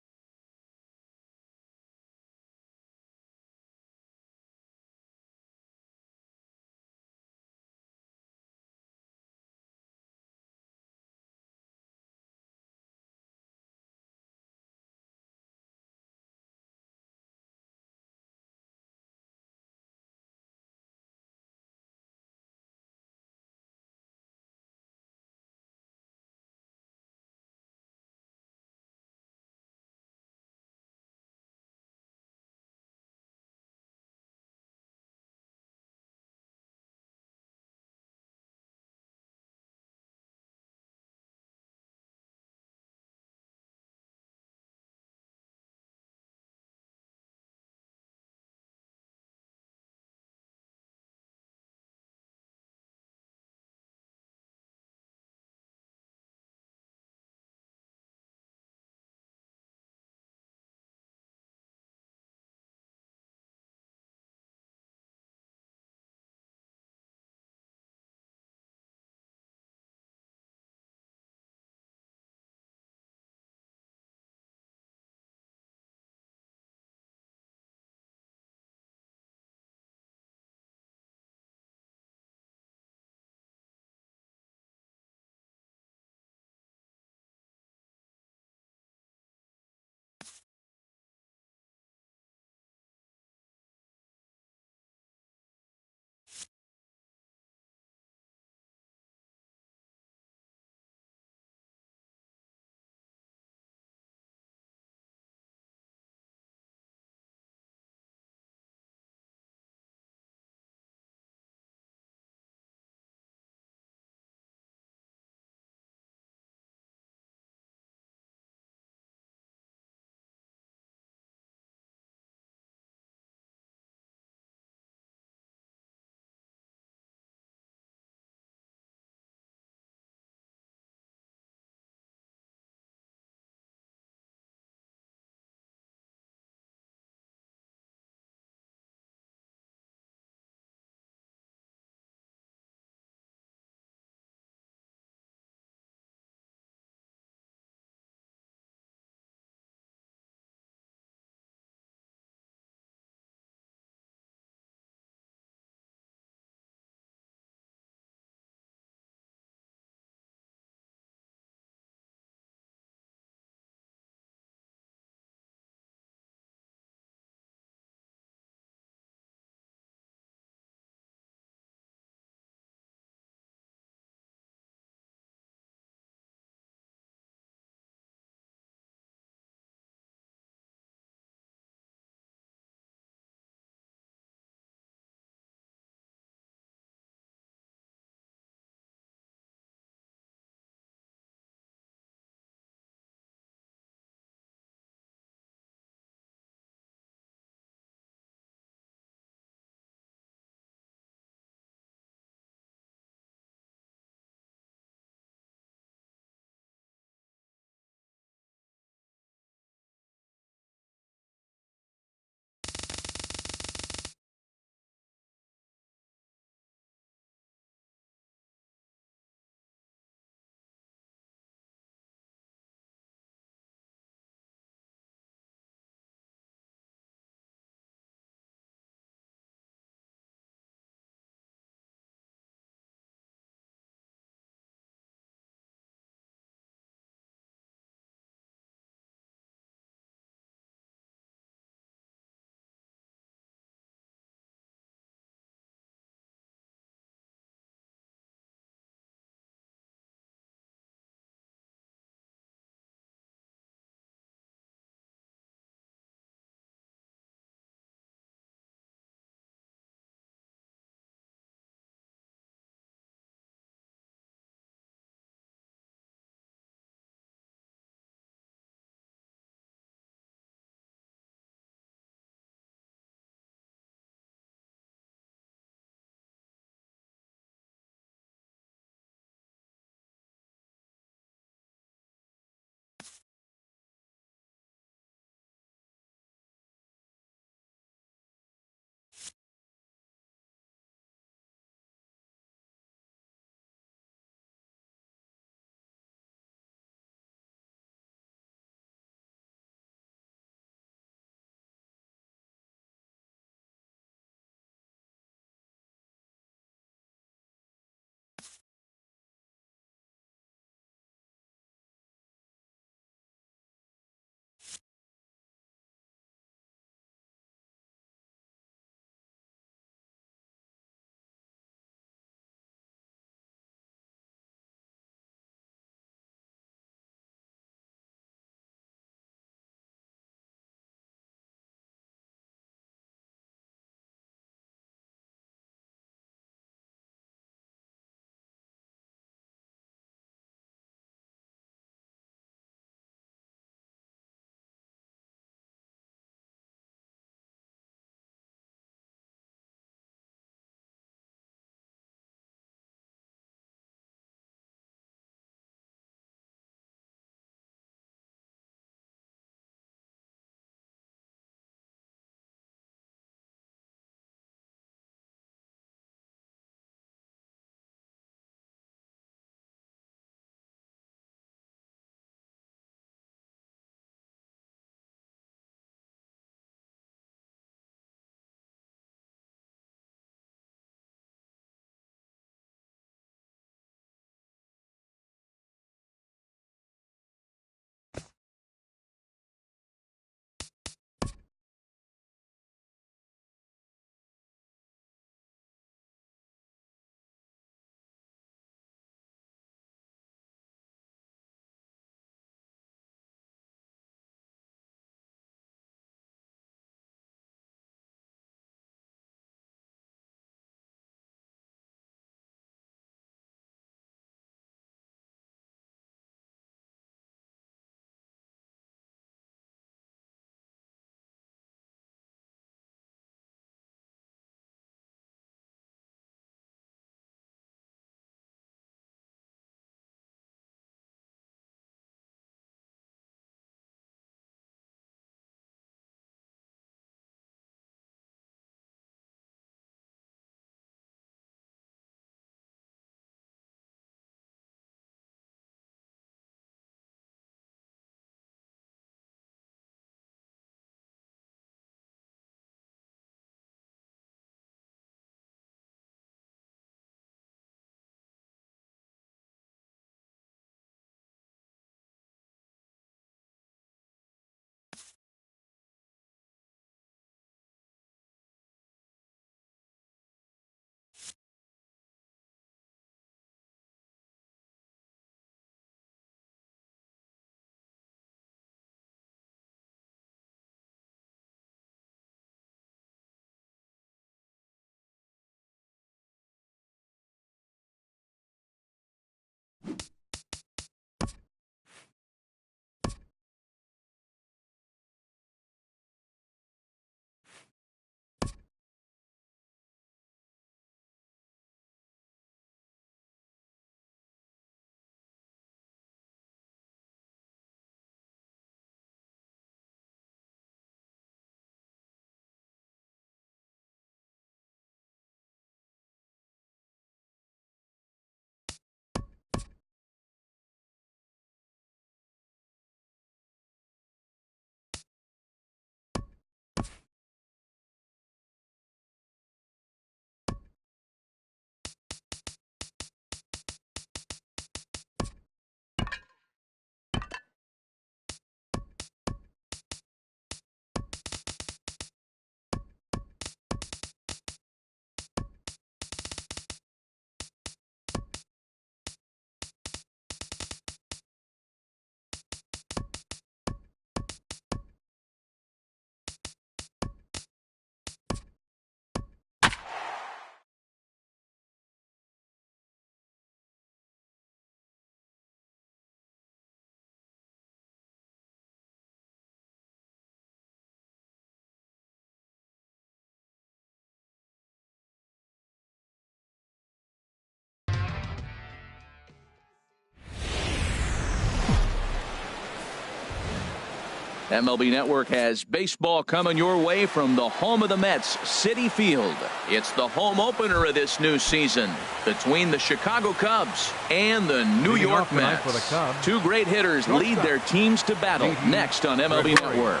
MLB Network has baseball coming your way from the home of the Mets, Citi Field. It's the home opener of this new season between the Chicago Cubs and the New York Mets. Two great hitters lead their teams to battle next on MLB Network.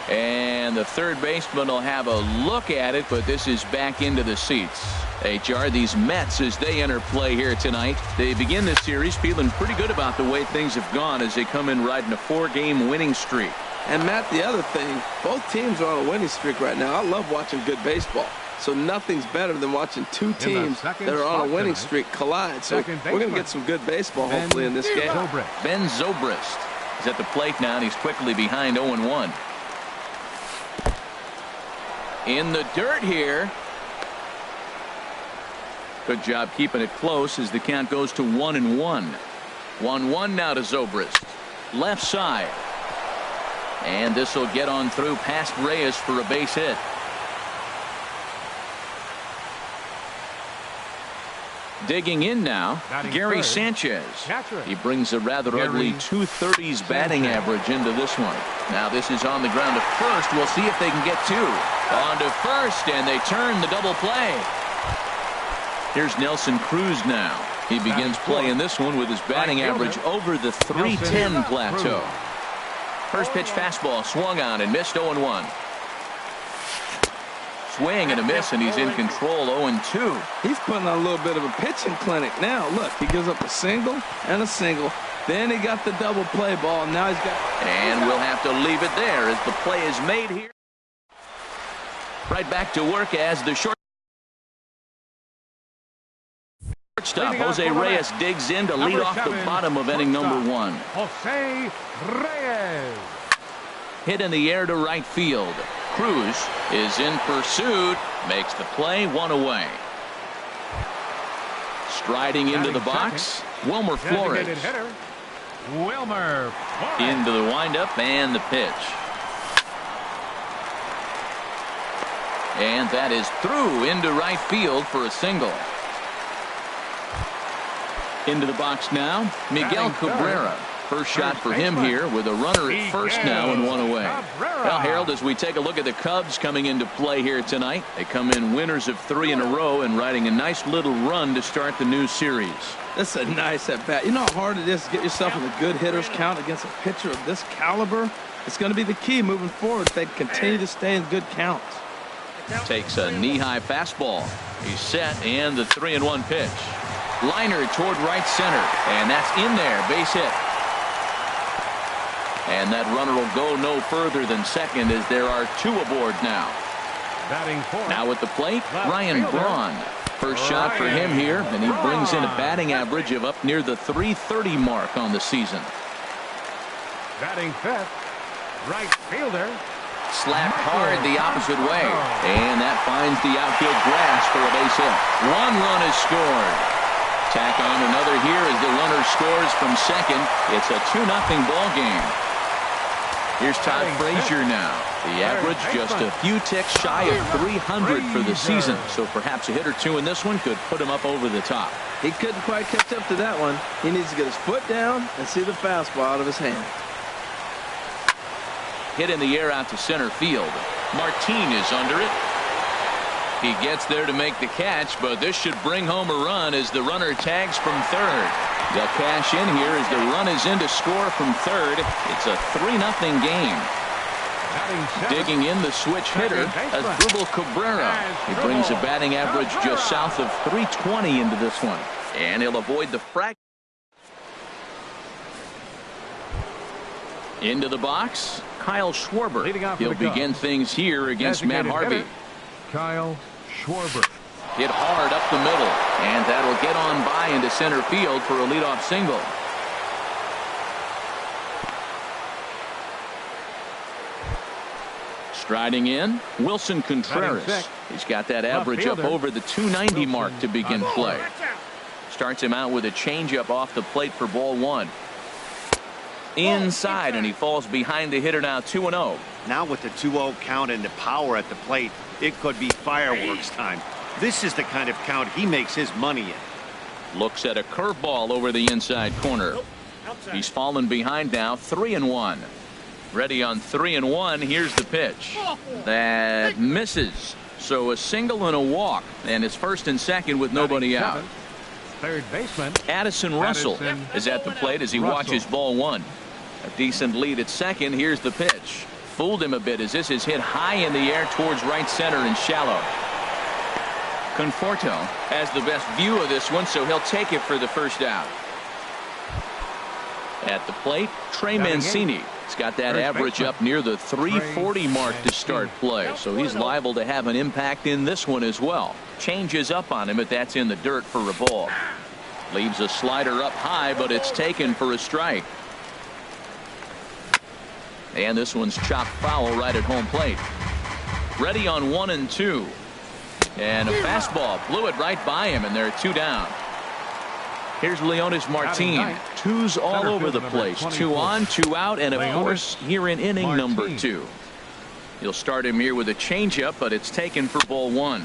And the third baseman will have a look at it, but this is back into the seats. HR, these Mets, as they enter play here tonight, they begin this series feeling pretty good about the way things have gone as they come in riding a 4-game winning streak. And Matt, the other thing, both teams are on a winning streak right now. I love watching good baseball. So nothing's better than watching two teams that are on a winning streak collide. So we're going to get some good baseball hopefully in this game. Ben Zobrist is at the plate now, and he's quickly behind 0-1. In the dirt here. Good job keeping it close as the count goes to 1-1. 1-1 now to Zobrist. Left side. And this will get on through past Reyes for a base hit. Digging in now, Gary Sanchez. He brings a rather ugly 230s batting average into this one. Now this is on the ground to first. We'll see if they can get two. On to first, and they turn the double play. Here's Nelson Cruz now. He begins playing this one with his batting average over the 310 plateau. First pitch fastball swung on and missed 0-1. Swing and a miss, and he's in control 0-2. He's putting on a little bit of a pitching clinic now. Look, he gives up a single and a single. Then he got the double play ball. Now he's got. And we'll have to leave it there as the play is made here. Right back to work as the shortstop Jose Reyes digs in to lead off the bottom of inning number 1. Jose Reyes. Hit in the air to right field. Cruz is in pursuit, makes the play, one away. Striding into the box, Wilmer Flores. Wilmer Flores. Into the windup and the pitch. And that is through into right field for a single. Into the box now, Miguel Cabrera. First shot for him here with a runner at first now and one away. Well, Harold, as we take a look at the Cubs coming into play here tonight, they come in winners of 3 in a row and riding a nice little run to start the new series. That's a nice at bat. You know how hard it is to get yourself in a good hitter's count against a pitcher of this caliber? It's going to be the key moving forward if they continue to stay in good counts. Takes a knee-high fastball. He's set, and the 3-1 pitch. Liner toward right center, and that's in there, base hit. And that runner will go no further than second as there are 2 aboard now. Now at the plate, Ryan Braun. First shot for him here, and he brings in a batting average of up near the 330 mark on the season. Batting fifth, right fielder. Slapped hard the opposite way, and that finds the outfield grass for a base hit. 1 run is scored. Tack on another here as the runner scores from second. It's a 2-0 ball game. Here's Todd Frazier now. The average just a few ticks shy of 300 for the season. So perhaps a hit or two in this one could put him up over the top. He couldn't quite catch up to that one. He needs to get his foot down and see the fastball out of his hand. Hit in the air out to center field. Martin is under it. He gets there to make the catch, but this should bring home a run as the runner tags from third. They'll cash in here as the run is in to score from third. It's a 3-0 game. Digging in the switch hitter, Asdrubal Cabrera. He brings a batting average just south of 320 into this one. And he'll avoid the frac. Into the box, Kyle Schwarber. He'll begin things here against Matt Harvey. Kyle Schwarber. Hit hard up the middle, and that'll get on by into center field for a leadoff single. Striding in, Wilson Contreras. He's got that average up over the 290 mark to begin play. Starts him out with a changeup off the plate for ball 1. Inside, and he falls behind the hitter now 2-0. Now with the 2-0 count and the power at the plate, it could be fireworks time. This is the kind of count he makes his money in. Looks at a curveball over the inside corner. He's fallen behind now 3-1. Ready on 3-1. Here's the pitch. That misses. So a single and a walk. And it's first and second with nobody out. Third baseman Addison Russell is at the plate as he watches ball one. A decent lead at second. Here's the pitch. Fooled him a bit as this is hit high in the air towards right center and shallow. Conforto has the best view of this one, so he'll take it for the first out. At the plate, Trey Mancini. He's got that average up near the 340 mark to start play, so he's liable to have an impact in this one as well. Changes up on him, but that's in the dirt for a ball. Leaves a slider up high, but it's taken for a strike. And this one's chopped foul right at home plate. Ready on 1-2. And a fastball blew it right by him, and they're 2 down. Here's Leonis Martin. Twos all over the place. 2 on, 2 out, and of course here in inning number 2. You'll start him here with a changeup, but it's taken for ball 1.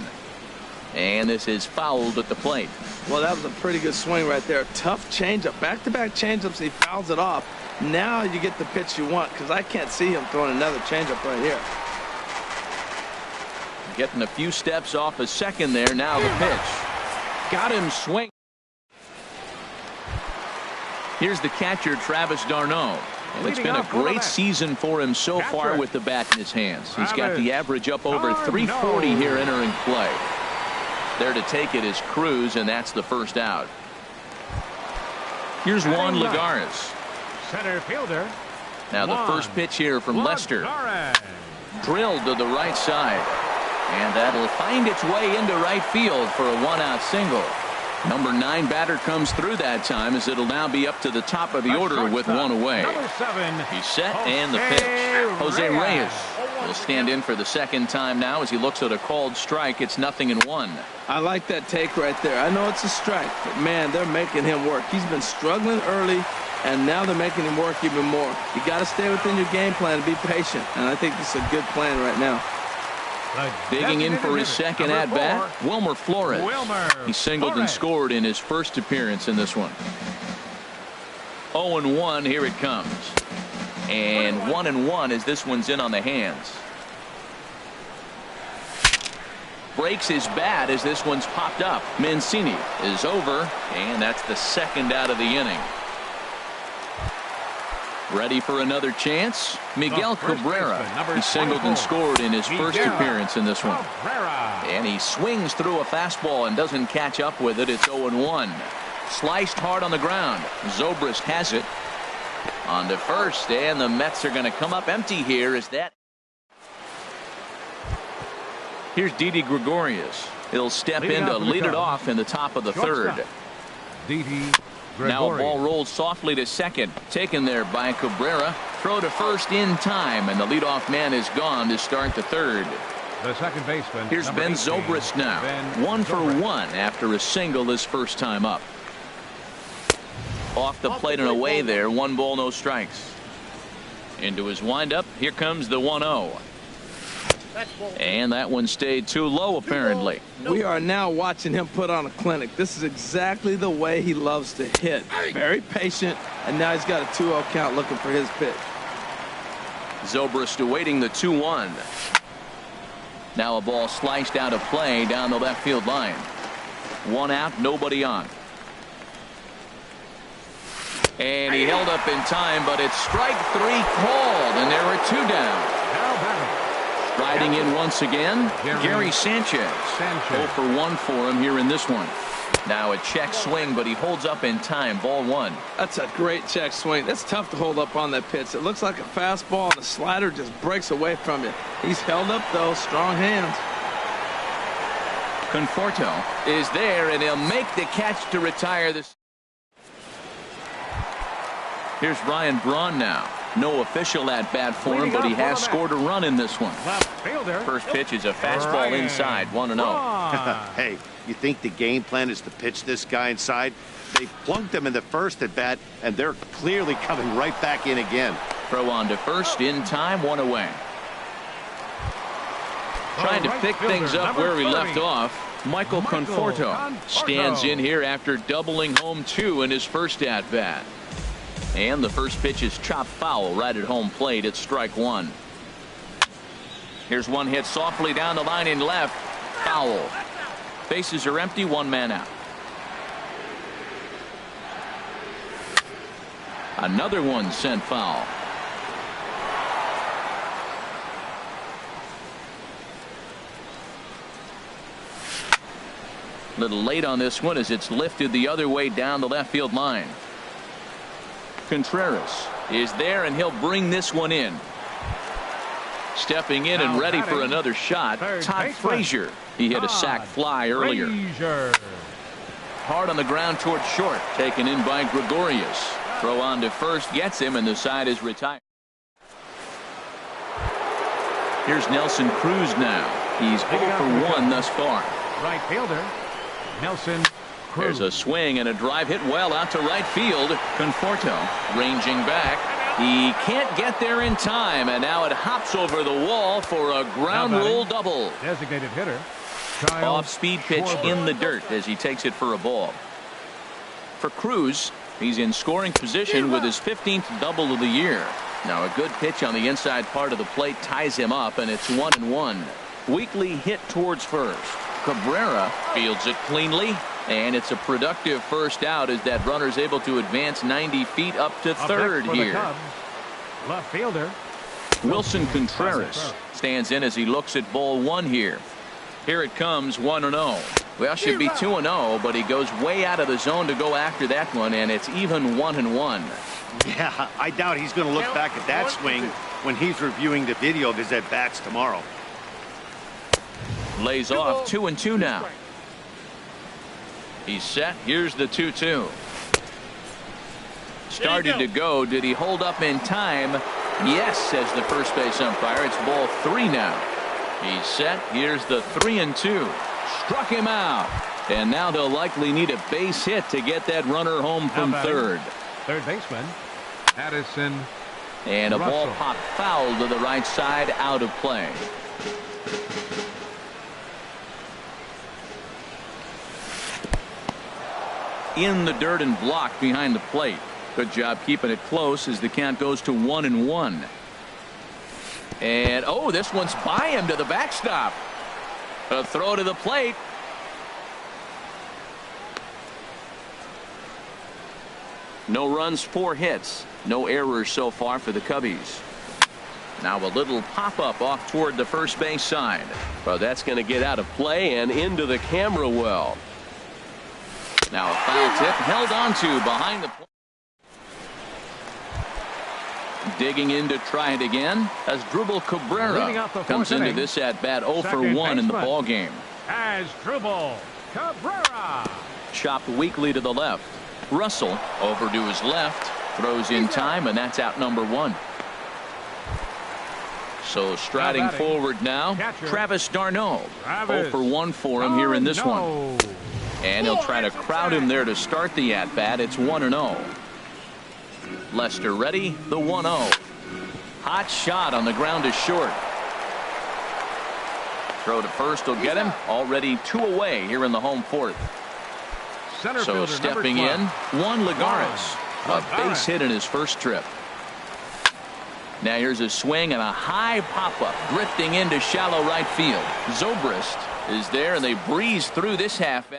And this is fouled at the plate. Well, that was a pretty good swing right there. Tough changeup. Back-to-back changeups, he fouls it off. Now you get the pitch you want, because I can't see him throwing another changeup right here. Getting a few steps off a second there. Now the pitch. Got him swing. Here's the catcher, Travis d'Arnaud. And it's been a great season for him so far with the bat in his hands. He's got the average up over 340 here entering play. There to take it is Cruz, and that's the first out. Here's Juan Lagares. Center fielder. Now the first pitch here from Lester. Drilled to the right side. And that'll find its way into right field for a 1-out single. Number 9 batter comes through that time as it'll now be up to the top of the order with 1 away. He's set and the pitch. Jose Reyes will stand in for the second time now as he looks at a called strike. It's 0-1. I like that take right there. I know it's a strike, but man, they're making him work. He's been struggling early, and now they're making him work even more. You got to stay within your game plan and be patient, and I think this is a good plan right now. Digging in for his second at-bat, Wilmer Flores. He singled and scored in his first appearance in this one. 0-1, here it comes. And 1-1 as this one's in on the hands. Breaks his bat as this one's popped up. Mancini is over, and that's the second out of the inning. Ready for another chance? Miguel Cabrera. He singled and scored in his first appearance in this one. And he swings through a fastball and doesn't catch up with it. It's 0-1. Sliced hard on the ground. Zobrist has it. On to first, and the Mets are going to come up empty here as that. Here's Didi Gregorius. He'll step in to lead it off in the top of the third. Didi. Now a ball rolled softly to second. Taken there by Cabrera. Throw to first in time, and the leadoff man is gone to start the third. The second baseman. Here's Ben Zobrist now. 1 for 1 after a single his first time up. Off the plate and away there. 1 ball, no strikes. Into his windup. Here comes the 1-0. And that one stayed too low, apparently. We are now watching him put on a clinic. This is exactly the way he loves to hit. Very patient, and now he's got a 2-0 count looking for his pitch. Zobrist awaiting the 2-1. Now a ball sliced out of play down the left field line. 1 out, nobody on. And he held up in time, but it's strike 3 called, and there are 2 down. Riding in once again, Gary Sanchez. 0 for 1 for him here in this one. Now a check swing, but he holds up in time. Ball 1. That's a great check swing. That's tough to hold up on that pitch. It looks like a fastball, and the slider just breaks away from it. He's held up, though. Strong hands. Conforto is there, and he'll make the catch to retire this. Here's Ryan Braun now. No official at bat for him, but he has scored a run in this one. First pitch is a fastball inside. 1-0. Hey, you think the game plan is to pitch this guy inside? They plunked him in the first at bat, and they're clearly coming right back in again. Throw on to first in time. 1 away. Trying to pick things up where he left off. Michael Conforto stands in here after doubling home 2 in his first at bat. And the first pitch is chopped foul right at home plate. It's strike one. Here's one hit softly down the line in left. Foul. Bases are empty. One man out. Another one sent foul. A little late on this one as it's lifted the other way down the left field line. Contreras is there, and he'll bring this one in. Stepping in and ready for another shot, Todd Frazier. He hit a sac fly earlier. Hard on the ground towards short, taken in by Gregorius. Throw on to first, gets him, and the side is retired. Here's Nelson Cruz now. He's 0 for 1 thus far. Right fielder, Nelson Cruz. There's a swing and a drive hit well out to right field. Conforto ranging back. He can't get there in time, and now it hops over the wall for a ground rule double. Designated hitter. Off speed pitch in the dirt as he takes it for a ball. For Cruz, he's in scoring position with his 15th double of the year. Now a good pitch on the inside part of the plate ties him up, and it's 1-1. Weakly hit towards first. Cabrera fields it cleanly, and it's a productive first out as that runner's able to advance 90 feet up to third here. Left fielder Wilson Contreras stands in as he looks at ball one here. Here it comes, 1-0. Well, should be 2-0, but he goes way out of the zone to go after that one, and it's even 1-1. Yeah, I doubt he's going to look back at that swing when he's reviewing the video of his at-bats tomorrow. Lays off 2-2 now. He's set. Here's the 2-2. Started to go. Did he hold up in time? Yes, says the first base umpire. It's ball 3 now. He's set. Here's the 3-2. Struck him out. And now they'll likely need a base hit to get that runner home from third. Third baseman Addison. And a ball popped foul to the right side, out of play. In the dirt and blocked behind the plate. Good job keeping it close as the count goes to 1-1. And oh, this one's by him to the backstop. A throw to the plate. No runs, 4 hits. No errors so far for the Cubbies. Now a little pop-up off toward the first base side. Well, that's going to get out of play and into the camera well. Now a foul tip held onto behind the plate. Digging in to try it again as Drupal Cabrera comes into this at bat 0 for 1 in the ball game. As Drupal Cabrera Chopped weakly to the left. Russell over to his left, throws in time, and that's out number 1. So striding forward now, Travis d'Arnaud. 0 for 1 for him here in this one. And he'll try to crowd him there to start the at-bat. It's 1-0. Lester ready, the 1-0. Hot shot on the ground to short. Throw to first will get him. Already 2 away here in the home 4th. So stepping in, Juan Lagares. A base hit in his first trip. Now here's a swing and a high pop-up drifting into shallow right field. Zobrist is there, and they breeze through this half.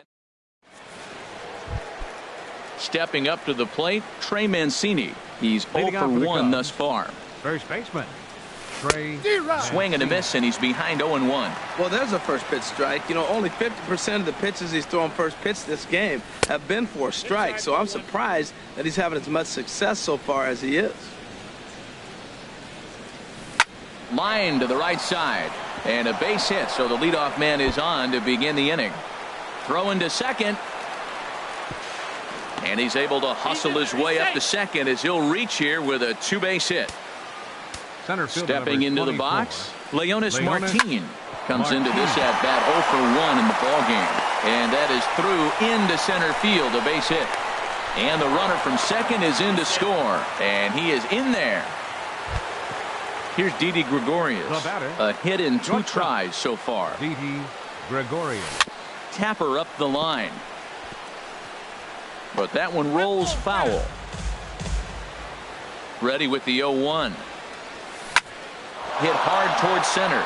Stepping up to the plate, Trey Mancini. He's 0 for 1 thus far. First baseman Trey. Swing and a miss, and he's behind 0-1. Well, there's a first pitch strike. You know, only 50% of the pitches he's throwing first pitch this game have been for a strike. So I'm surprised that he's having as much success so far as he is. Line to the right side, and a base hit. So the leadoff man is on to begin the inning. Throw into second. And he's able to hustle his way up to second as he'll reach here with a 2-base hit. Stepping into the box, Leonis Martin comes into this at-bat 0 for 1 in the ballgame. And that is through into center field, a base hit. And the runner from second is in to score. And he is in there. Here's Didi Gregorius. A hit in 2 tries so far. Didi Gregorius. Tapper up the line. But that one rolls foul. Ready with the 0-1. Hit hard towards center.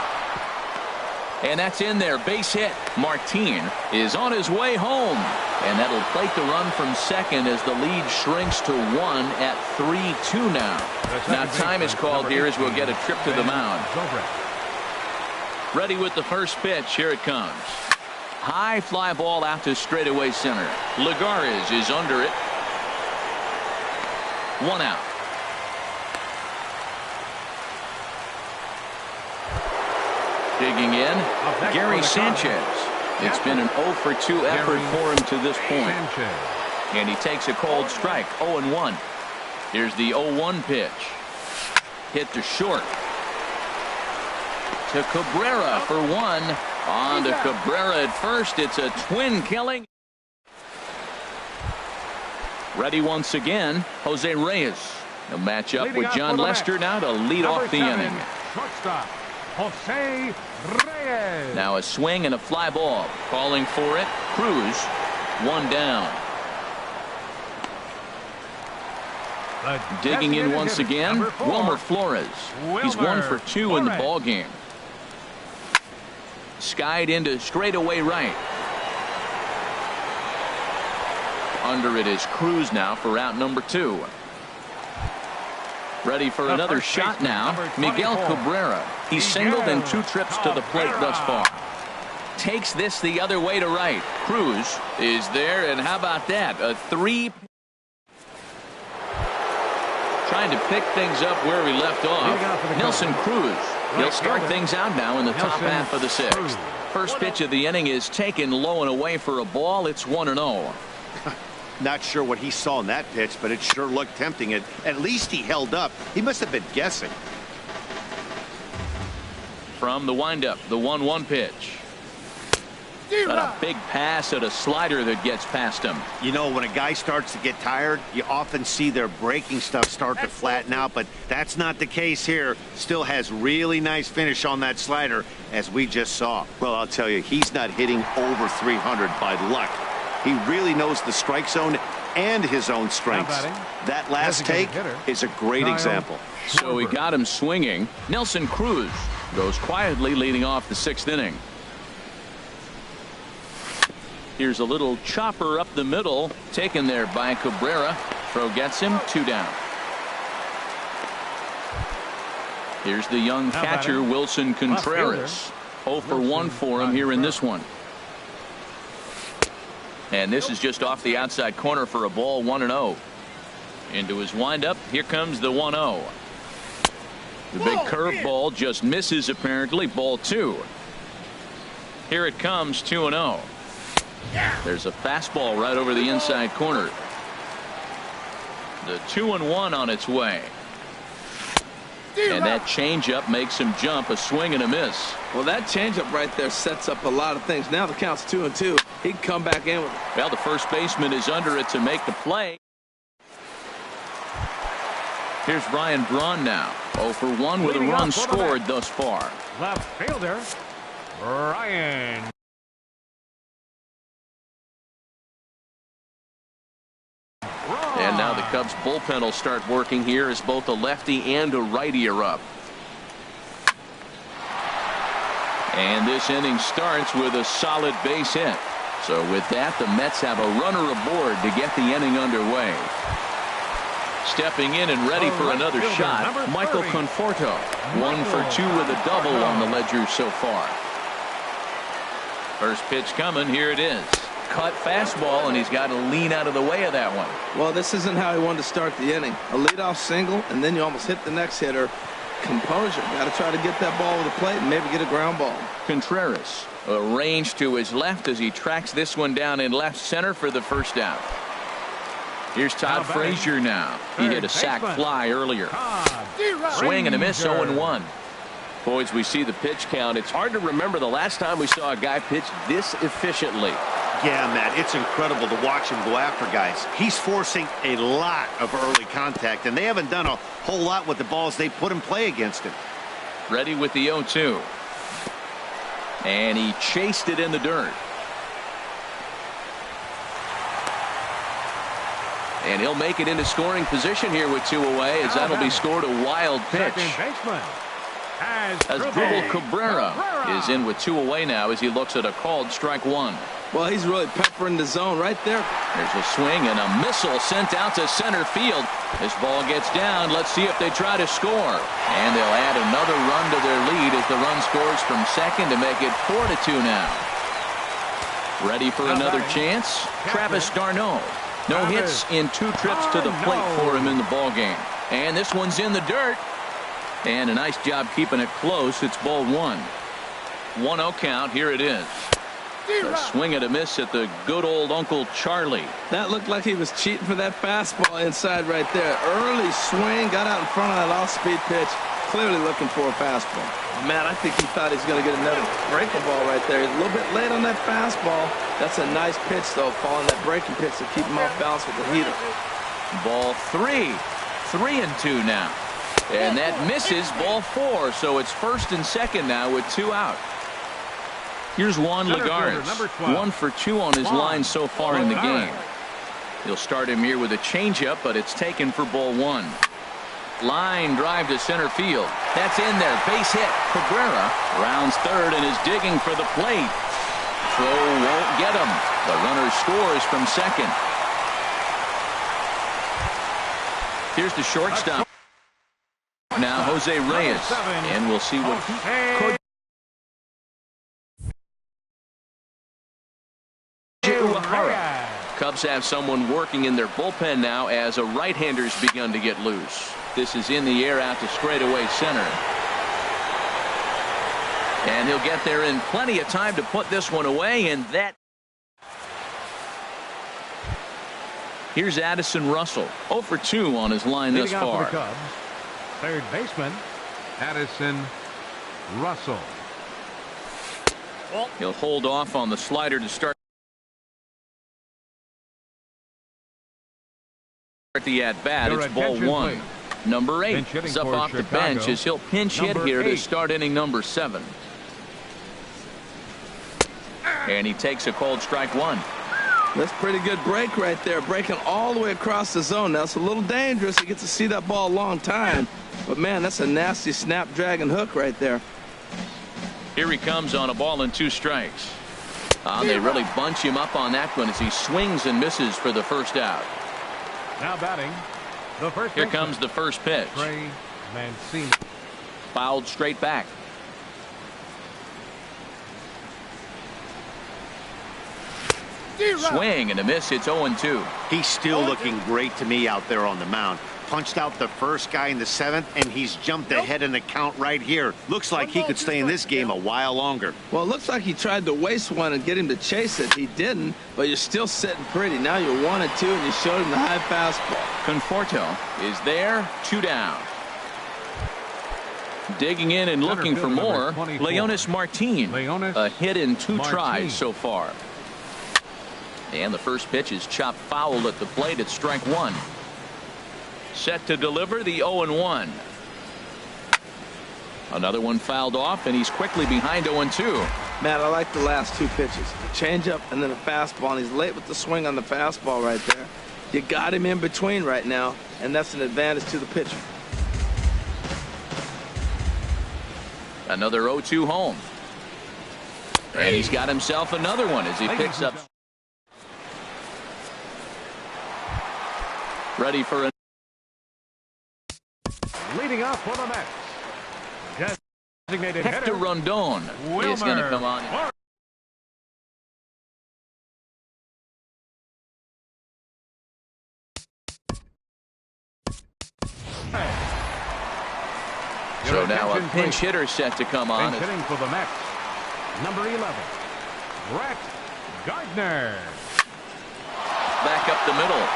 And that's in there. Base hit. Martin is on his way home. And that'll plate the run from second as the lead shrinks to 1 at 3-2 now. Now time is called here as we'll get a trip to the mound. Ready with the first pitch. Here it comes. High fly ball out to straightaway center. Lagares is under it. 1 out. Digging in, Gary Sanchez. It's been an 0 for 2 effort for him to this point. And he takes a cold strike, 0-1. Here's the 0-1 pitch. Hit to short. To Cabrera for 1. On to Cabrera at first. It's a twin killing. Ready once again, Jose Reyes. He'll match up with John Lester now to lead off the inning. Shortstop, Jose Reyes. Now a swing and a fly ball. Calling for it. Cruz, 1 down. Digging in once again, Wilmer Flores. He's 1 for 2 in the ball game. Skied into straightaway right. Under it is Cruz now for out number 2. Ready for another shot now. Miguel Cabrera. He's singled in 2 trips to the plate thus far. Takes this the other way to right. Cruz is there, and how about that? A 3. Trying to pick things up where we left off. Nelson Cruz. He'll start things out now in the top half of the 6th. First pitch of the inning is taken low and away for a ball. It's 1-0. Not sure what he saw in that pitch, but it sure looked tempting. At least he held up. He must have been guessing. From the windup, the 1-1 pitch. But a big pass at a slider that gets past him. You know, when a guy starts to get tired, you often see their breaking stuff start to flatten out, but that's not the case here. Still has really nice finish on that slider, as we just saw. Well, I'll tell you, he's not hitting over 300 by luck. He really knows the strike zone and his own strengths. That last take is a great example. So he got him swinging. Nelson Cruz goes quietly leading off the 6th inning. Here's a little chopper up the middle, taken there by Cabrera. Throw gets him, 2 down. Here's the young catcher, Wilson Contreras. 0 for 1 for him here in this one. And this is just off the outside corner for a ball, 1-0. Into his windup, here comes the 1-0. The big curveball just misses apparently, ball 2. Here it comes, 2-0. There's a fastball right over the inside corner. The 2-1 on its way. And that changeup makes him jump, a swing and a miss. Well, that changeup right there sets up a lot of things. Now the count's 2-2. He can come back in with it. Well, the first baseman is under it to make the play. Here's Ryan Braun now. 0 for 1 with a run scored thus far. Left fielder, Ryan. And now the Cubs bullpen will start working here as both a lefty and a righty are up. And this inning starts with a solid base hit. So with that, the Mets have a runner aboard to get the inning underway. Stepping in and ready for another shot, Michael Conforto. 1 for 2 with a double on the ledger so far. First pitch coming. Here it is. Cut fastball, and he's got to lean out of the way of that one. Well, this isn't how he wanted to start the inning. A leadoff single, and then you almost hit the next hitter. Composure. Got to try to get that ball with the plate and maybe get a ground ball. Contreras arranged to his left as he tracks this one down in left center for the first out. Here's Todd Frazier now. He hit a sac fly earlier. Swing and a miss, 0-1. Boys, we see the pitch count. It's hard to remember the last time we saw a guy pitch this efficiently. Yeah, Matt, it's incredible to watch him go after guys. He's forcing a lot of early contact, and they haven't done a whole lot with the balls they put in play against him. Ready with the 0-2. And he chased it in the dirt. And he'll make it into scoring position here with 2 away, as that'll be scored a wild pitch. As Dribble Cabrera is in with 2 away now as he looks at a called strike 1. Well, he's really peppering the zone right there. There's a swing and a missile sent out to center field. This ball gets down. Let's see if they try to score. And they'll add another run to their lead as the run scores from second to make it 4-2 now. Ready for another chance? Travis d'Arnaud. No hits in 2 trips to the plate for him in the ballgame. And this one's in the dirt. And a nice job keeping it close. It's ball 1. 1-0 count. Here it is. A swing and a miss at the good old Uncle Charlie. That looked like he was cheating for that fastball inside right there. Early swing, got out in front of that off-speed pitch. Clearly looking for a fastball. Oh, man, I think he thought he was going to get another breaking ball right there. He's a little bit late on that fastball. That's a nice pitch, though, following that breaking pitch to keep him off balance with the heater. Ball 3. 3-2 now. And that misses ball 4. So it's first and second now with 2 out. Here's Juan Lagares, 1 for 2 on his line so far in the game. He'll start him here with a changeup, but it's taken for ball 1. Line drive to center field. That's in there. Base hit. Cabrera rounds third and is digging for the plate. Throw won't get him. The runner scores from second. Here's the shortstop. Now Jose Reyes, and we'll see what could. Cubs have someone working in their bullpen now as a right-hander's begun to get loose. This is in the air out to straightaway center. And he'll get there in plenty of time to put this one away, and that. Here's Addison Russell, 0 for 2 on his line thus far. Cubs, third baseman Addison Russell. He'll hold off on the slider to start the at-bat. It's ball 1. Number 8 is up off the bench as he'll pinch hit here to start inning number 7. And he takes a called strike 1. That's pretty good break right there, breaking all the way across the zone. Now it's a little dangerous. He gets to see that ball a long time, but man, that's a nasty snapdragon hook right there. Here he comes on a ball and 2 strikes. They really bunch him up on that one as he swings and misses for the first out. Now batting, the first. Here comes the first pitch. Trey Mancini. Fouled straight back. Swing and a miss. It's 0-2. He's still looking great to me out there on the mound. Punched out the first guy in the 7th, and he's jumped ahead in the count right here. Looks like he could stay in this game a while longer. Well, it looks like he tried to waste one and get him to chase it. He didn't, but you're still sitting pretty. Now you're 1-2, and you showed him the high fastball. Conforto is there, 2 down. Digging in and looking for more, Leonis Martin. A hit in 2 tries so far. And the first pitch is chopped foul at the plate at strike 1. Set to deliver the 0-1. Another one fouled off, and he's quickly behind 0-2. Man, I like the last 2 pitches. A changeup and then a fastball, and he's late with the swing on the fastball right there. You got him in between right now, and that's an advantage to the pitcher. Another 0-2 home. And he's got himself another one as he picks up. Ready for a. Leading off for the Mets, designated Hector Rondon is going to come on. So now a pinch hitter set to come on. Pinch hitting for the Mets, number 11, Brett Gardner. Back up the middle.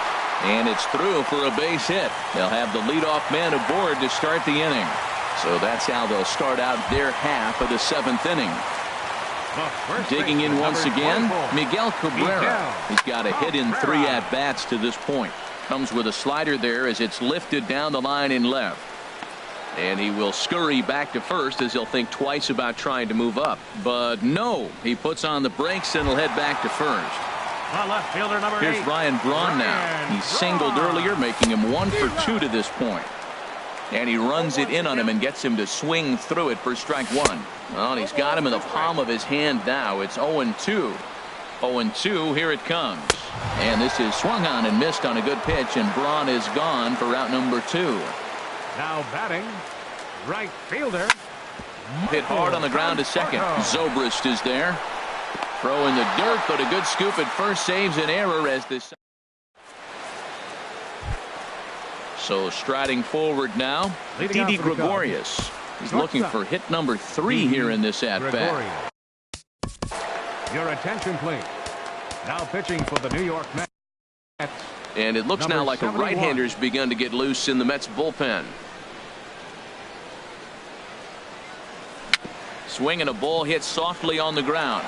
And it's through for a base hit. They'll have the leadoff man aboard to start the inning. So that's how they'll start out their half of the 7th inning. Digging in once again, Miguel Cabrera. He's got a hit in 3 at-bats to this point. Comes with a slider there as it's lifted down the line in left. And he will scurry back to first as he'll think twice about trying to move up. But no, he puts on the brakes and he'll head back to first. The left fielder, number Here's 8. Ryan Braun now. He singled earlier, making him 1 for 2 to this point. And he runs it in on him and gets him to swing through it for strike 1. Well, and he's got him in the palm of his hand now. It's 0-2. 0-2, here it comes. And this is swung on and missed on a good pitch, and Braun is gone for out number 2. Now batting, right fielder. Hit hard on the ground to second. Zobrist is there. Throw in the dirt, but a good scoop at first saves an error as this. So striding forward now, Didi Gregorius. He's looking for hit number 3 here in this at-bat. Your attention, please. Now pitching for the New York Mets. And it looks now like a right-hander's begun to get loose in the Mets bullpen. Swing and a ball hit softly on the ground.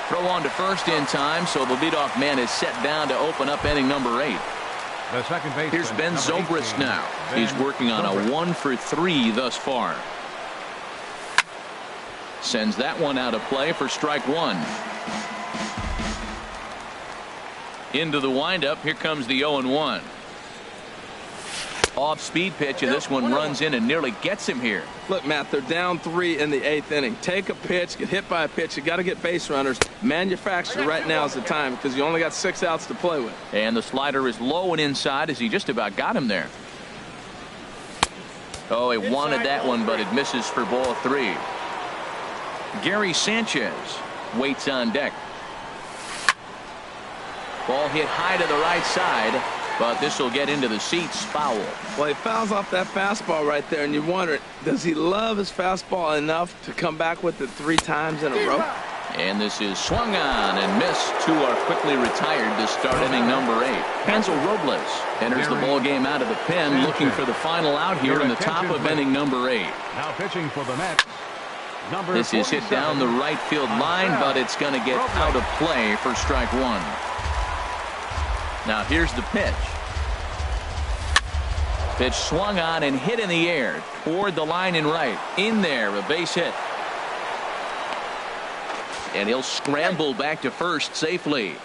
Throw on to first in time, so the leadoff man is set down to open up inning number 8. The second baseman, here's Ben Zobrist now. He's working on a 1 for 3 thus far. Sends that one out of play for strike 1. Into the windup. Here comes the 0-1. Off speed pitch, and this one runs in and nearly gets him here. Look, Matt, they're down 3 in the 8th inning. Take a pitch, get hit by a pitch. You got to get base runners. Manufacture right now is the time because you only got 6 outs to play with. And the slider is low and inside as he just about got him there. Oh, he wanted that one, but it misses for ball 3. Gary Sanchez waits on deck. Ball hit high to the right side, but this will get into the seats. Foul. Well, he fouls off that fastball right there, and you wonder, does he love his fastball enough to come back with it 3 times in a row? And this is swung on and missed. 2 are quickly retired to start inning number 8. Hansel Robles enters the ball game out of the pen, looking for the final out here in the top of inning number 8. Now pitching for the Mets. This is hit down the right field line, but it's going to get out of play for strike 1. Now here's the pitch. Pitch swung on and hit in the air toward the line and right. In there, a base hit. And he'll scramble back to first safely.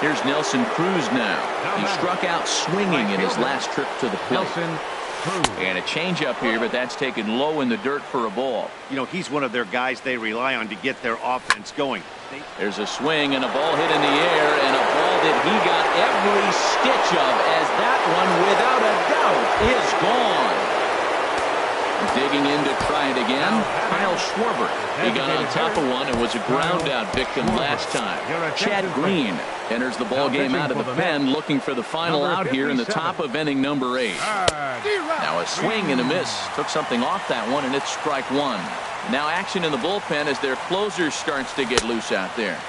Here's Nelson Cruz now. He struck out swinging in his last trip to the plate. And a changeup here, but that's taken low in the dirt for a ball. You know, he's one of their guys they rely on to get their offense going. There's a swing and a ball hit in the air, and a ball that he got every stitch of, as that one, without a doubt, is gone. Digging in to try it again, Kyle Schwarber. He got on top of one and was a ground-out victim last time. Chad Green enters the ball game out of the pen, looking for the final out here in the top of inning number 8. Now a swing and a miss. Took something off that one, and it's strike 1. Now action in the bullpen as their closer starts to get loose out there.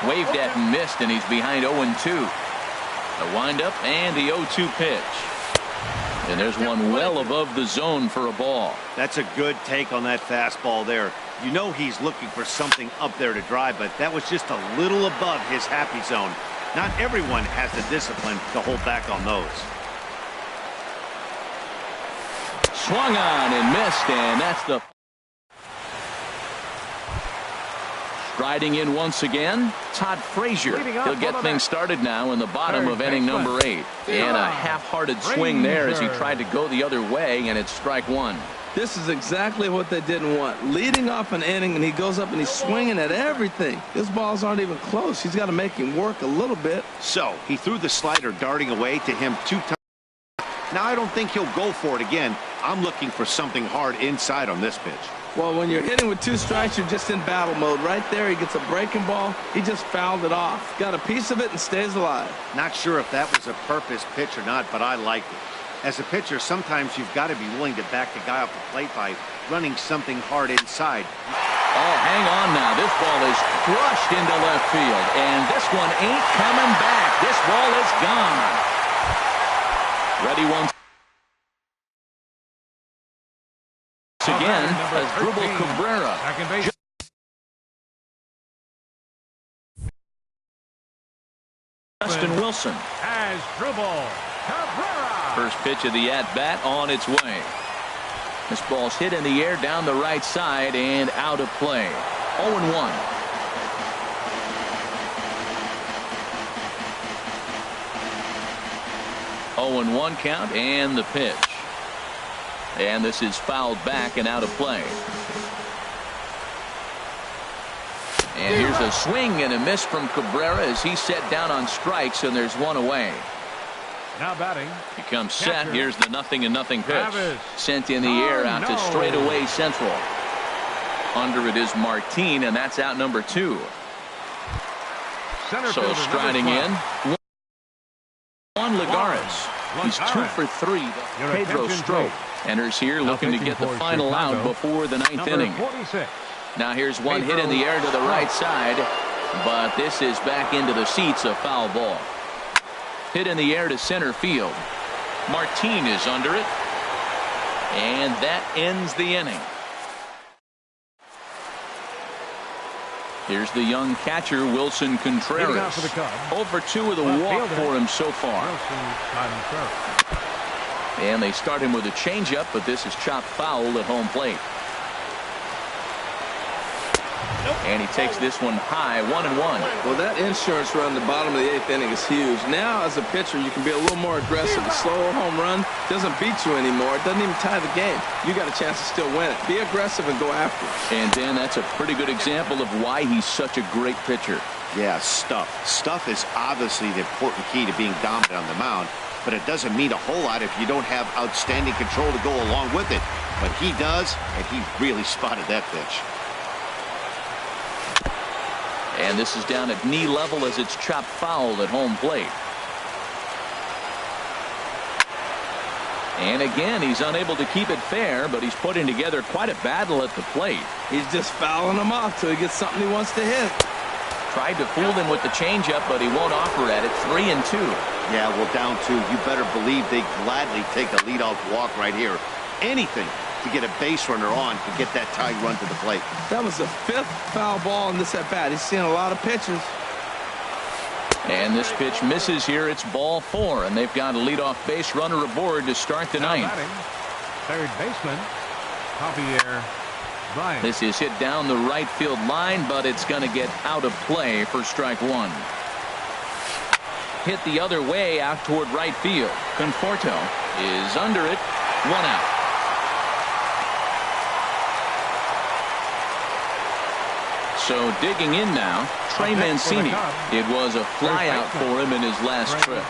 Waved at and missed, and he's behind 0-2. The windup and the 0-2 pitch. And there's one well above the zone for a ball. That's a good take on that fastball there. You know he's looking for something up there to drive, but that was just a little above his happy zone. Not everyone has the discipline to hold back on those. Swung on and missed, and that's the... Striding in once again, Todd Frazier. He'll get things started now in the bottom of inning number 8. And a half-hearted swing there as he tried to go the other way, and it's strike 1. This is exactly what they didn't want. Leading off an inning, and he goes up and he's swinging at everything. His balls aren't even close. He's got to make him work a little bit. So he threw the slider darting away to him 2 times. Now I don't think he'll go for it again. I'm looking for something hard inside on this pitch. Well, when you're hitting with 2 strikes, you're just in battle mode. Right there, he gets a breaking ball. He just fouled it off. Got a piece of it and stays alive. Not sure if that was a purpose pitch or not, but I liked it. As a pitcher, sometimes you've got to be willing to back the guy off the plate by running something hard inside. Oh, hang on now. This ball is crushed into left field, and this one ain't coming back. This ball is gone. Ready once again as Dribble Cabrera. Justin Wilson. As Dribble Cabrera. First pitch of the at-bat on its way. This ball's hit in the air down the right side and out of play. 0-1. 0-1 count and the pitch. And this is fouled back and out of play. And here's a swing and a miss from Cabrera as he's set down on strikes, and there's one away. Now batting. He comes set. Here's the 0-0 pitch. Travis. Sent in the air out to straightaway central. Under it is Martin, and that's out number 2. Center So fielder, striding in, Juan Lagares. He's 2 for 3. Pedro Strop enters here looking to get the final out before the 9th inning. 46. Now here's one hit in the air to the right side, but this is back into the seats, a foul ball. Hit in the air to center field. Martin is under it, and that ends the inning. Here's the young catcher, Wilson Contreras. 0 for 2 with a walk for him so far. And they start him with a changeup, but this is chopped foul at home plate. And he takes this one high, 1-1. Well, that insurance run the bottom of the 8th inning is huge. Now, as a pitcher, you can be a little more aggressive. A slower home run doesn't beat you anymore. It doesn't even tie the game. You got a chance to still win it. Be aggressive and go after it. And, Dan, that's a pretty good example of why he's such a great pitcher. Yeah, stuff. Stuff is obviously the important key to being dominant on the mound, but it doesn't mean a whole lot if you don't have outstanding control to go along with it. But he does, and he really spotted that pitch. And this is down at knee level as it's chopped foul at home plate. And again, he's unable to keep it fair, but he's putting together quite a battle at the plate. He's just fouling them off till he gets something he wants to hit. Tried to fool him with the changeup, but he won't offer at it. 3-2. Yeah, well, down 2. You better believe they gladly take a leadoff walk right here. Anything to get a base runner on to get that tying run to the plate. That was the 5th foul ball in this at-bat. He's seen a lot of pitches. And this pitch misses here. It's ball 4, and they've got a leadoff base runner aboard to start the 9th. Third baseman, Javier Bryant. This is hit down the right field line, but it's going to get out of play for strike 1. Hit the other way out toward right field. Conforto is under it. 1 out. So digging in now, Trey Mancini. It was a fly out for him in his last trip.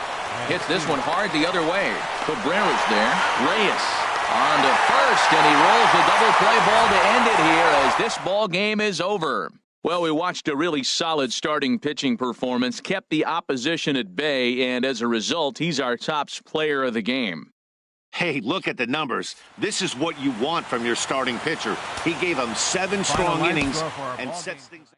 Hits this one hard the other way. Cabrera's there. Reyes on to first, and he rolls the double play ball to end it here as this ball game is over. Well, we watched a really solid starting pitching performance, kept the opposition at bay, and as a result, he's our top player of the game. Hey, look at the numbers. This is what you want from your starting pitcher. He gave them 7 strong innings and sets things